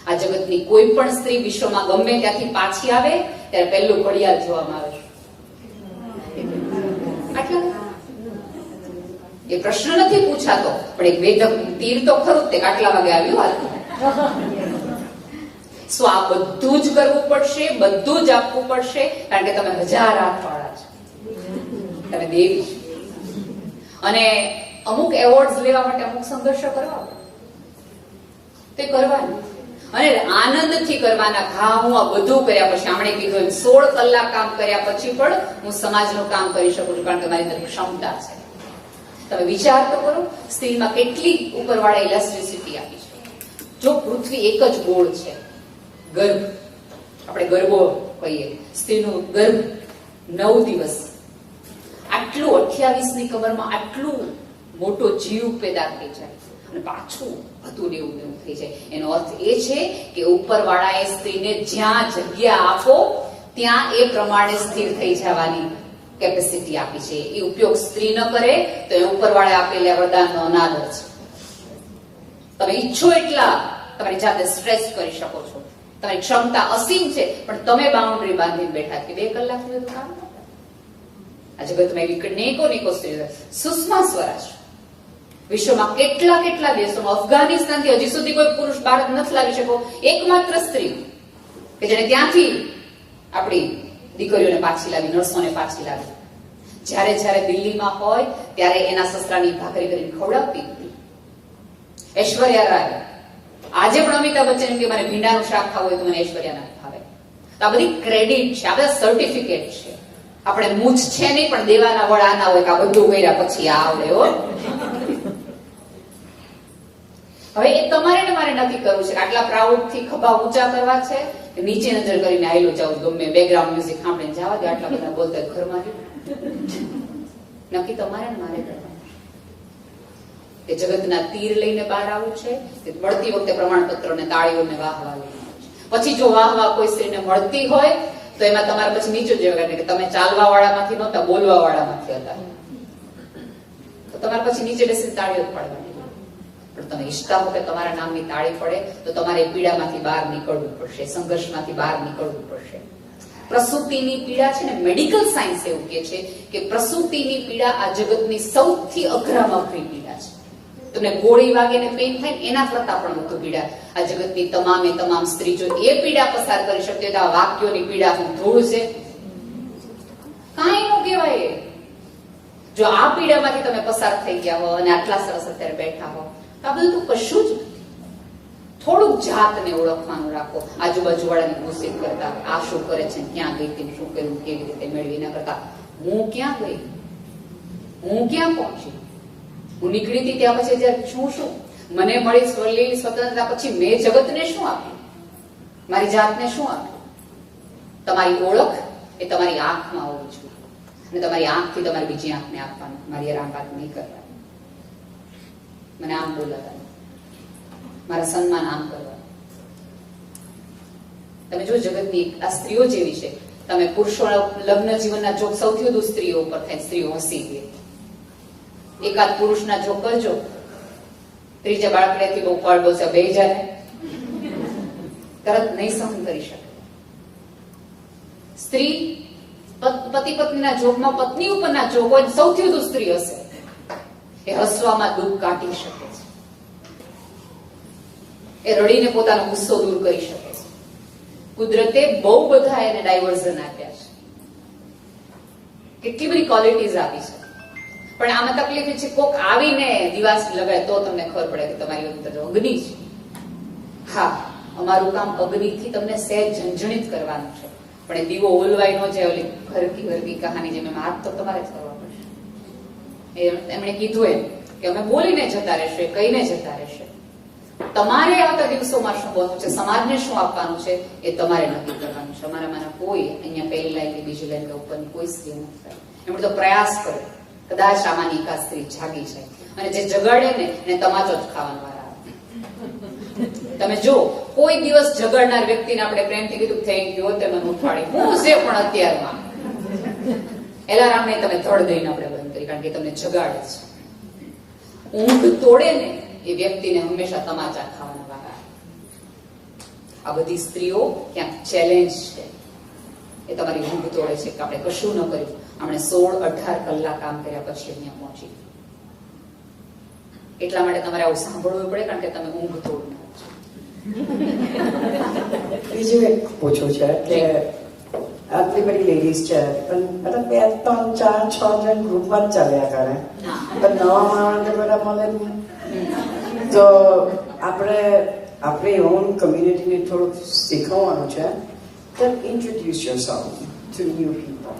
આ જગતની કોઈ પણ સ્ત્રી વિશ્વમાં ગમે ત્યાંથી પાછી આવે ત્યારે પહેલું ઘડિયાળ જોવામાં આવે છે. આટલા એ પ્રશ્ન નથી પૂછાતો, પણ એક વેધક તીર તો ખરું તે આટલા વાગે આવ્યું હાલતું. સો આ બધું જ કરવું પડશે, બધું જ આપવું પડશે, કારણ કે તમે 1000 હાથવાળા છો, તમે દેવી છો. અને અમુક એવોર્ડ્સ લેવા માટે અમુક સંઘર્ષો કરવા તે કરવાનું, અને આનંદથી કરવાના. હા, હું આ બધું કર્યા પછી, આમણે કીધું એમ 16 કલાક કામ કર્યા પછી પણ હું સમાજનું કામ કરી શકું છું, કારણ કે મારી અંદર ક્ષમતા છે. તમે વિચાર તો કરો, સ્ત્રીમાં કેટલી ઉપરવાળા ઇલાસ્ટિસિટી આપી છે. જો પૃથ્વી એક જ ગોળ છે, ગર્ભ આપણે ગર્ભો કહીએ, સ્ત્રીનું ગર્ભ 9 દિવસ, આટલું 28ની કમરમાં આટલું મોટો જીવ પેદા થઈ જાય અને પાછું હતું એવું થઈ જાય. એનો અર્થ એ છે કે ઉપરવાળાએ સ્ત્રીને જ્યાં જગ્યા આપો ત્યાં એ પ્રમાણે સ્થિર થઈ જવાની કેપેસિટી આપી છે. એ ઉપયોગ સ્ત્રી ન કરે તો એ ઉપરવાળાએ આપેલા વરદાનનો અનાદર છે. તમે ઈચ્છો એટલા તમારી જાતે સ્ટ્રેચ કરી શકો છો, તમારી ક્ષમતા અસીમ છે, પણ તમે બાઉન્ડ્રી બાંધીને બેઠા કે 2 કલાક સુધી કામ ન કરે. આ જગતમાં એવી નેકો સ્ત્રીઓ. સુષ્મા સ્વરાજ વિશ્વમાં કેટલા દેશોમાં, અફઘાનિસ્તાનથી હજી સુધી કોઈ પુરુષ ભારત નથી લાવી શકો, એકમાત્ર સ્ત્રી કે જેને ત્યાંથી આપણી દીકરીઓને પાછી લાવી, નર્સોને પાછી લાવી. જ્યારે દિલ્હીમાં હોય ત્યારે એના સસરાની ભાખરી કરીને ખવડાવતી. ઐશ્વર્યા રાય, આજે પણ અમિતાભ બચ્ચન એમ કે મને ભીંડાનું શાક ખાવું હોય તો મને ઐશ્વર્યા ના ભાવે. તો આ બધી ક્રેડિટ છે, આ બધા સર્ટિફિકેટ છે. આપણે મૂછ છે નહીં, પણ દેવાના વળ આના હોય કે આ બધું કર્યા પછી આ આવડે. હો, હવે એ તમારે ને મારે નક્કી કરવું છે કે આટલા પ્રાઉડ થી ખભા ઊંચા કરવા છે કે નીચે નજર કરીને આયલો જાવ, ગમે બેકગ્રાઉન્ડ મ્યુઝિક સાંભળીને જવા દે, આટલા બધા બોલતા ઘરમાં નક્કી તમારે ને મારે કરવાનું. કે જગતના તીર લઈને બહાર આવવું છે કે મળતી વખતે પ્રમાણપત્રો ને તાળીઓને વાહવા લઈને આવવું છે. પછી જો વાહવા કોઈ સ્ત્રીને મળતી હોય તો એમાં તમારે પછી નીચું જેવું કે તમે ચાલવા વાળામાંથી નહોતા, બોલવા વાળામાંથી હતા, તો તમારે પછી નીચે બેસીને તાળીઓ પાડવાની. પણ તમે ઈચ્છતા હો કે તમારા નામની તાળી પડે તો તમારે પીડામાંથી બહાર નીકળવું પડશે, સંઘર્ષમાંથી બહાર નીકળવું પડશે. પ્રસૂતિની પીડા છે ને, મેડિકલ સાયન્સ એવું કહે છે કે પ્રસૂતિની પીડા આ જગતની સૌથી અઘરામાં અઘરી પીડા છે. તમને ગોળી વાગીને પેઇન થાય એના કરતા પણ વધુ પીડા આ જગતની તમામે તમામ સ્ત્રી જો એ પીડા પસાર કરી શકતી હોય તો આ વાક્યોની પીડા હું ધૂળ છે કાંઈ નો કહેવાય એ. જો આ પીડામાંથી તમે પસાર થઈ ગયા હો અને આટલા સરસ અત્યારે બેઠા હો તો આ બધું તો કશું જ નથી. થોડુંક જાતને ઓળખવાનું રાખો, આજુબાજુ વાળાને ગુસ્સે કરતા આ શું કરે છે, ક્યાં ગઈ હતી, શું કર્યું, કેવી રીતે મેળવી, ના કરતા હું ક્યાં ગઈ, હું ક્યાં પહોંચી, હું નીકળી હતી ત્યાં પછી જયારે શું મને મળી સ્વલીન સ્વતંત્રતા પછી મેં જગતને શું આપ્યું, મારી જાતને શું આપ્યું. તમારી ઓળખ એ તમારી આંખમાં હોવી જોઈએ અને તમારી આંખથી તમારી બીજી આંખને આપવાનું. મારી આમ વાત નહીં કરવાની, મને આમ બોલાતા, મારા સન્માન આમ કરવા. તમે જો જગતની આ સ્ત્રીઓ જેવી છે, તમે પુરુષો લગ્ન જીવનના જોક સૌથી વધુ સ્ત્રીઓ ઉપર થાય, સ્ત્રીઓ હસી ગઈ. એકાદ પુરુષના જોક કરજો, ત્રીજા બાળકડેથી બહુ ફળ બોલશે, બે જાય તરત નહીં સહન કરી શકે. સ્ત્રી પતિ પત્નીના જોકમાં પત્ની ઉપરના જોક હોય, સૌથી વધુ સ્ત્રી હશે. એ હસવામાં દુઃખ કાઢી શકે છે, એ રડીને પોતાનો ગુસ્સો દૂર કરી શકે છે. કુદરતે બહુ બધા એને ડાયવર્ઝન આપ્યા છે, કેટલી બધી ક્વોલિટીઝ આપી છે. પણ આમાં તકલીફ છે, કોક આવીને દિવાસ લગાય તો તમને ખબર પડે કે તમારી અંદર અગ્નિ છે. હા, અમારું કામ અગ્નિથી તમને સહેજ ઝંઝણિત કરવાનું છે, પણ એ દીવો ઓલવાઈ નો જાય ઓલી ઘરકી ઘરકી કહાની જેમ એમ હાથ તો તમારે જ કરવા પડશે. એમણે કીધું એમ કે અમે બોલીને જતા રહેશે, કહીને જતા રહેશે. તમારે આવતા દિવસોમાં શું બનવું છે, સમાજને શું આપવાનું છે, એ તમારે નક્કી કરવાનું છે. અમારામાંના કોઈ અહીંયા પહેલી લાઈન બીજી લાઈન ઉપરની કોઈ સ્ત્રી નથી થાય. એમણે તો પ્રયાસ કર્યો, કદાચ આમાંની એકાદ સ્ત્રી જાગી જાય અને જે જગાડે ને એને તમાચો જ ખાવાનો વાર આવે. તમે જો કોઈ દિવસ જગાડનાર વ્યક્તિને આપણે પ્રેમથી કીધું થેન્ક યુ, તે મને ઉઠાડી, હું છે પણ અત્યારમાં એલારામ ને તમે ધડ દઈને આપણે બંધ કરી, કારણ કે તમને જગાડે છે. ઊંઘ તોડે ને એ વ્યક્તિને હંમેશા તમાચા ખાવાના વાર આવે. આ બધી સ્ત્રીઓ ક્યાંક ચેલેન્જ છે, એ તમારી ઊંઘ તોડે છે કે આપણે કશું ન કર્યું, આપણે 16-18 કલાક કામ કર્યા પછી અહીંયા પહોંચી. એટલા માટે તમારે આવું સાંભળવું પડે, કારણ કે તમે ઊંઘ તોડનાર છો. બીજું એક પૂછવું છે કે આટલી બધી લેડીઝ છે પણ મતલબ 2, 3, 4, 6 જણ ગ્રુપમાં જ ચાલ્યા કરે, પણ નવા માણસને બધા મળે નહીં. તો આપણે ઓન કમ્યુનિટીને થોડુંક શીખવવાનું છે. તો introduce yourself two new people.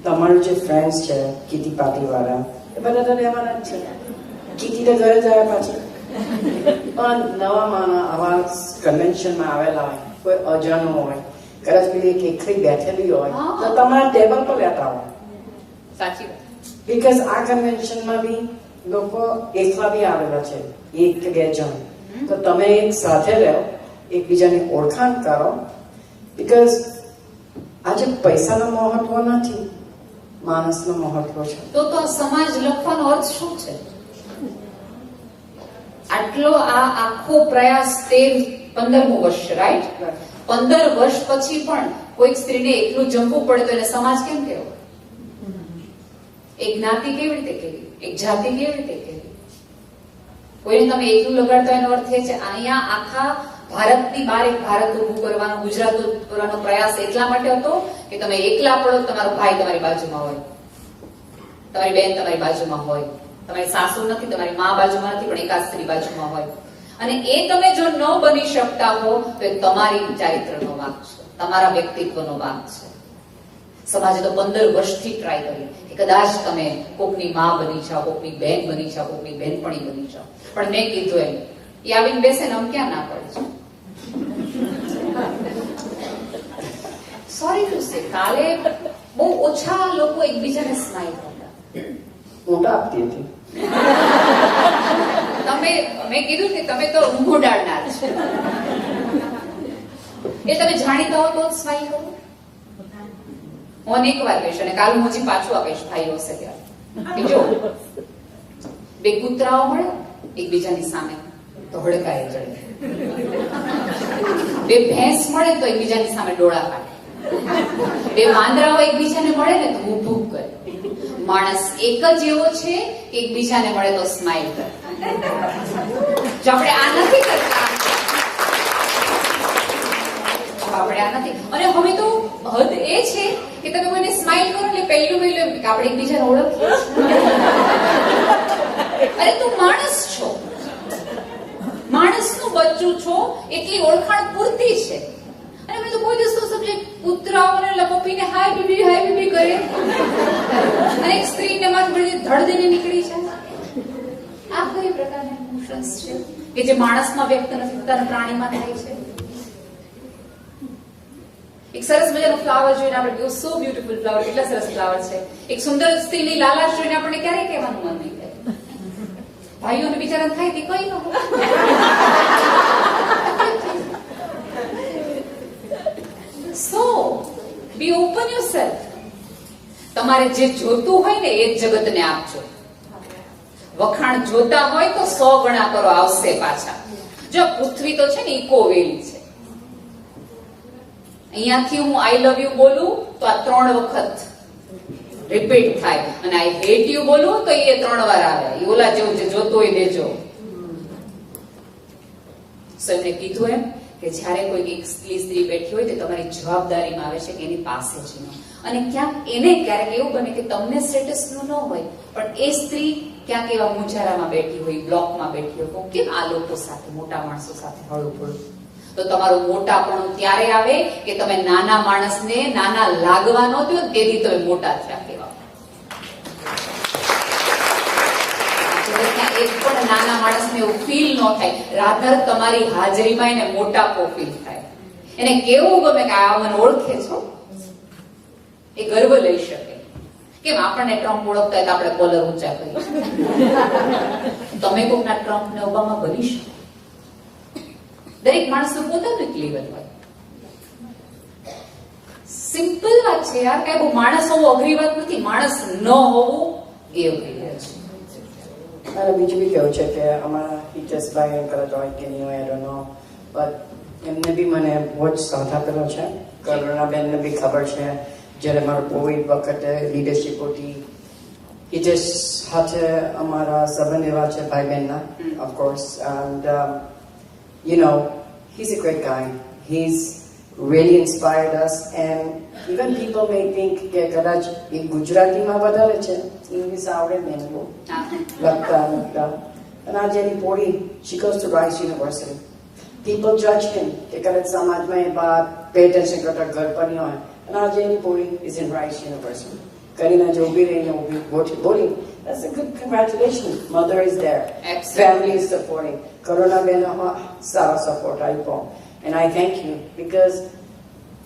તમારું જે ફ્રેન્ડ્સ છે કીટી પાર્ટી વાળા એ બધા તો રહેવાના જ છે. કીટી તો ઘરે જ આવે પાછી, પણ નવા માણસ આવા કન્વેન્શનમાં આવેલા હોય, કોઈ અજાણો હોય, કદાચ પેલી એકલી બેઠેલી હોય તો તમારા ટેબલ પર બેઠા હોય. સાચી વાત. બીકોઝ આ કન્વેન્શનમાં બી લોકો એકલા બી આવેલા છે, 1 કે 2 જણ. તો તમે એક સાથે રહો, એકબીજાની ઓળખાણ કરો. બીકોઝ આજે પૈસાનો મહત્વ નથી, માણસનો મહત્વ છે. તો આ સમાજ લખવાનો અર્થ શું છે? આટલો આ આખો પ્રયાસ 15મું વર્ષ છે, રાઈટ? 15 વર્ષ પછી પણ કોઈક સ્ત્રીને એકલું જમવું પડે તો એને સમાજ કેમ કહેવો? એક જ્ઞાતિ કેવી રીતે કહેવી, એક જાતિ કેવી રીતે કહેવી? કોઈને તમે એકલું લગાડતો એનો અર્થ એ છે, અહીંયા આખા ભારતની બહાર એક ભારત ઊભું કરવાનો, ગુજરાત ઊભું કરવાનો પ્રયાસ એટલા માટે હતો કે તમે એકલા પડો, તમારો ભાઈ તમારી બાજુમાં હોય, તમારી બેન તમારી બાજુમાં હોય, તમારી સાસુ નથી, તમારી મા બાજુમાં નથી, પણ એકાદ સ્ત્રી બાજુમાં હોય. અને એ તમે જો ન બની શકતા હો તો એ તમારી ચારિત્રનો વાંક છે, તમારા વ્યક્તિત્વનો વાંક છે. સમાજે તો 15 વર્ષથી ટ્રાય કરી કે કદાચ તમે કોકની મા બની જાઓ, કોકની બેન બની જાઓ, કોકની બેનપણી બની જાઓ, પણ મેં કીધું એમ એ આવીને બેસે ને આમ ક્યાં ના પડે છે. સોરી ટુ સે, કાલે બહુ ઓછા લોકો એકબીજાને સ્માઈલ કરતા. હું તો આપતી હતી. મેં કીધું કે તમે તો ઊંઘ ઉડાડનાર છો. એ તમે જાણીતા હો તો જ સ્માઈલ કરો. હું અનેક વાર કહીશ અને કાલ હું હજી પાછું આપીશ ભાઈઓ હશે ત્યારે. જો 2 કૂતરાઓ મળે એકબીજાની સામે તો હડકાએ ચડે, 2 ભેંસ મળે તો એકબીજાની સામે ડોળા કાઢે, 2 વાંદરાઓ એકબીજાને મળે ને તો ભૂક ભૂક કરે. માણસ એક જ એવો છે કે એકબીજાને મળે તો સ્માઈલ કરે. જો આપણે આ નથી કરતા, આપણે આ નથી. અને હવે તો હદ એ છે કે તમે કોઈને સ્માઈલ કરો એટલે પહેલું કે આપણે એકબીજાને ઓળખીએ છીએ. અરે તું માણસ છો, માણસનું બચ્ચું છો, એટલી ઓળખાણ પૂરતી છે. અને મેં તો કોઈ દિવસ તો સમજે કૂતરાઓને લપપીને હાય બીબી કરે અને એક સ્ત્રીને માથે બધી ધડ દઈને નીકળી જાય. આ કઈ પ્રકારના ઇમોશન્સ છે કે જે માણસમાં વ્યક્ત નથી થતા અને પ્રાણીમાં થાય છે? એક સરસ મજાનો ફ્લાવર જોઈને આપણે સો બ્યુટીફુલ ફ્લાવર, કેટલા સરસ ફ્લાવર છે. એક સુંદર સ્ત્રીની લાલાશ જોઈને આપણે ક્યારેય કહેવાનું મન નહીં થાય. ભાઈઓને બિચારા થાય તે કઈ ન હોય. So, be open yourself. તમારે જે જોતું હોય ને એ જ જગતને આપજો. વખાણ જોતા હોય તો 100 ગણા કરો, આવશે પાછા. જો પૃથ્વી તો છે ને ઇકોવેલી છે. અહીંયાથી હું આઈ લવ યુ બોલું તો આ 3 વખત રિપીટ થાય, અને આઈ હેટ યુ બોલું તો એ 3 વાર આવે. એ ઓલા જેવું જે જોતું હોય દેજો. સો એમને કીધું એમ કે જ્યારે કોઈ એક સ્ત્રી બેઠી હોય તો તમારી જવાબદારીમાં આવે છે કે એની પાસે જ ન. અને ક્યાંક એને ક્યારેક એવું બને કે તમને સ્ટેટસનું ન હોય, પણ એ સ્ત્રી ક્યાંક એવા મુંજારામાં બેઠી હોય, બ્લોકમાં બેઠી હોય, કેમ આ લોકો સાથે, મોટા માણસો સાથે હળવું, તો તમારું મોટાપણું ત્યારે આવે કે તમે નાના માણસને નાના લાગવા ન દો, તેથી તમે મોટા થયા કહેવા. એક પણ નાના માણસને એવું ફીલ ન થાય, રાધર તમારી હાજરીમાં એને મોટાપો ફીલ થાય. એને કેવું ગમે કે આ મને ઓળખે છો, એ ગર્વ લઈ શકે. કેમ આપણને ટ્રમ્પ ઓળખતા હોય તો આપણે કોલર ઊંચા કરીએ. તમે કોકના ટ્રમ્પ ને ઓબામા બની શકો. દરેક માણસનું પોતાનું એક લેવલ હોય. સિમ્પલ વાત છે યાર, કઈ બહુ માણસ હોવું અઘરી વાત નથી. માણસ ન હોવું એ અઘરી વાત છે. અને બીજું બી કેવું છે કે અમારા હિતેશભાઈ કરતા હોય કે નહીં હોય, I don't know, but એમને બી મને બહુ જ સાથ આપેલો છે. કરુણાબેનને બી ખબર છે, જ્યારે મારું કોવિડ વખતે લીડરશીપ હતી, હિતેશ સાથે અમારા સંબંધ એવા છે ભાઈ બહેનના, of course. And you know, he's a great guy. He's really inspired us, and even people may think કે કદાચ એ ગુજરાતીમાં વધારે છે, ઇંગ્લિશ આવડે ને એને બહુ લખતા. અને આજે એની પોળી, she goes to Rice University. People judge him કે કદાચ સમાજમાં એ બાદ pay attention કરતા ઘર પર નહીં હોય, અને આજે એની પોળી is in Rice University. કરીને જે ઊભી રહીને બોલી, that's a good congratulations. Mother is there. Absolutely. Family is supporting. Corona bena sara support ipo. And I thank you because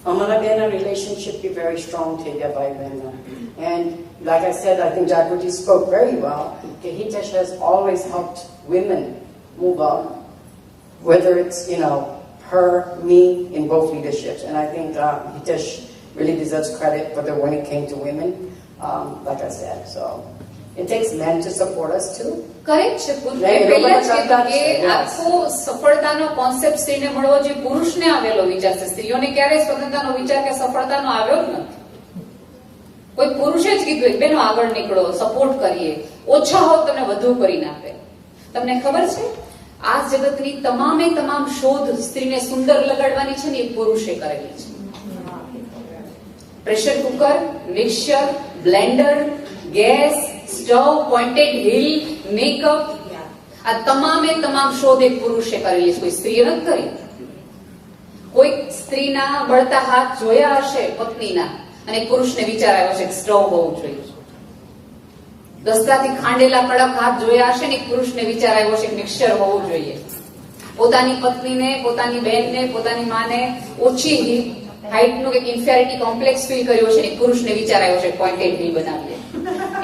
amara bena relationship be very strong together by bena. And like I said, I think Jagruti spoke very well. Hitesh has always helped women move up, whether it's, you know, her, me, in both leaderships. And I think Hitesh really deserves credit for the when it came to women, like I said. So it takes men to support us too. Correct છે. પહેલા જ કીધું કે આખો સફળતાનો concept સ્ત્રીને મળવો જોઈએ, પુરુષને આવેલો વિચાર છે. સ્ત્રીઓને ક્યારેય સ્વતંત્રતાનો વિચાર કે સફળતાનો આવ્યો જ નથી. કોઈ પુરુષે જ કીધું બેનો આગળ નીકળો, સપોર્ટ કરીએ, ઓછા હોત તમને વધુ કરી નાખે. તમને ખબર છે આ જગતની તમામે તમામ શોધ સ્ત્રીને સુંદર લગાડવાની છે ને એ પુરુષે કરેલી છે. Pressure cooker, mixer, Blender, gas, stove, pointed hill, makeup, આ તમામે તમામ શોધ એક પુરુષે કરેલી છે, કોઈ સ્ત્રીએ નથી કરી. કોઈ સ્ત્રીના બળતા હાથ જોયા હશે પત્નીના, અને પુરુષને વિચાર આવ્યો છે કે સ્ટવ હોવું જોઈએ. દસ્તાથી ખાંડેલા કડક હાથ જોયા હશે ને પુરુષને વિચાર આવ્યો છે કે મિક્સર હોવું જોઈએ. પોતાની પત્નીને, પોતાની બહેનને, પોતાની માને ઓછી હાઈટનું કે ઇન્ફેરિટી કોમ્પ્લેક્સ ફીલ કર્યો છે ને પુરુષને વિચાર આવ્યો છે પોઇન્ટેડ હિલ બનાવીએ.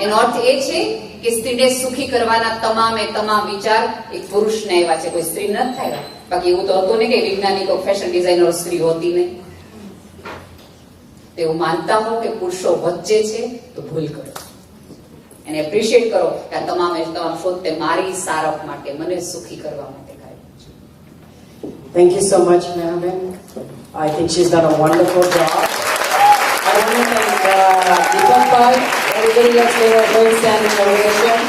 એનો અર્થ એ છે કે સ્ત્રીને સુખી કરવાના તમામે તમામ વિચાર એક પુરુષને આવ્યા છે, કોઈ સ્ત્રી નથી થાય. બાકી એવું તો હતું ને કે વૈજ્ઞાનિકો, ફેશન ડિઝાઇનરો સ્ત્રી હોતી નહીં. એવું માનતા હો કે પુરુષો વચ્ચે છે તો ભૂલ કરો, એને એપ્રિશિએટ કરો કે આ તમામ શોધ તે મારી સારફ માટે, મને સુખી કરવા માટે કરે છે. Thank you so much, Mehaben. I think she's done a wonderful job. I want to thank Deepak Bhai, everybody else here, a very standing ovation.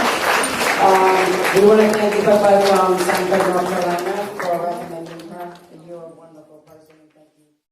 You want to thank you for Sankat Dr.